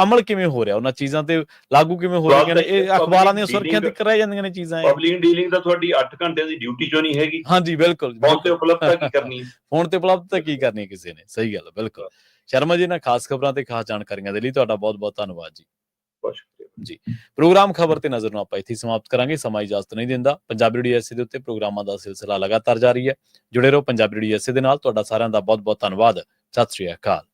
ਅਮਲ ਕਿਵੇਂ ਹੋ ਰਿਹਾ, ਉਹਨਾਂ ਚੀਜ਼ਾਂ ਤੇ ਲਾਗੂ ਕਿਵੇਂ ਹੋ ਰਹੀਆਂ ਨੇ? ਇਹ ਅਖਬਾਰਾਂ ਦੀਆਂ ਸੁਰਖੀਆਂ ਤੱਕ ਰਹਿ ਜਾਂਦੀਆਂ ਨੇ ਚੀਜ਼ਾਂ। ਪਬਲਿਕ ਡੀਲਿੰਗ ਤਾਂ ਤੁਹਾਡੀ 8 ਘੰਟੇ ਦੀ ਡਿਊਟੀ ਚੋਂ ਨਹੀਂ ਹੈਗੀ। ਹਾਂਜੀ ਬਿਲਕੁਲ। ਫੋਨ ਤੇ ਉਪਲਬਧਤਾ ਕੀ ਕਰਨੀ, ਫੋਨ ਤੇ ਉਪਲਬਧਤਾ ਕੀ ਕਰਨੀ ਕਿਸੇ ਨੇ। ਸਹੀ ਗੱਲ, ਬਿਲਕੁਲ। ਸ਼ਰਮਾ ਜੀ, ਇਹਨਾਂ ਖਾਸ ਖਬਰਾਂ ਤੇ ਖਾਸ ਜਾਣਕਾਰੀਆਂ ਦੇ ਲਈ ਤੁਹਾਡਾ ਬਹੁਤ ਬਹੁਤ ਧੰਨਵਾਦ ਜੀ। ਜੀ, ਪ੍ਰੋਗਰਾਮ ਖਬਰ ਤੇ ਨਜ਼ਰ ਨੂੰ ਆਪਾਂ ਇੱਥੇ ਸਮਾਪਤ ਕਰਾਂਗੇ। ਸਮਾਂ ਇਜਾਜ਼ਤ ਨਹੀਂ ਦਿੰਦਾ। ਪੰਜਾਬੀ ਰੇਡੀਓ ਐਸਏ ਦੇ ਉੱਤੇ ਪ੍ਰੋਗਰਾਮਾਂ ਦਾ ਸਿਲਸਿਲਾ ਲਗਾਤਾਰ ਜਾਰੀ ਹੈ। ਜੁੜੇ ਰਹੋ ਪੰਜਾਬੀ ਰੇਡੀਓ ਐਸਏ ਦੇ ਨਾਲ। ਤੁਹਾਡਾ ਸਾਰਿਆਂ ਦਾ ਬਹੁਤ ਬਹੁਤ ਧੰਨਵਾਦ। ਸਤਿ ਸ੍ਰੀ ਅਕਾਲ।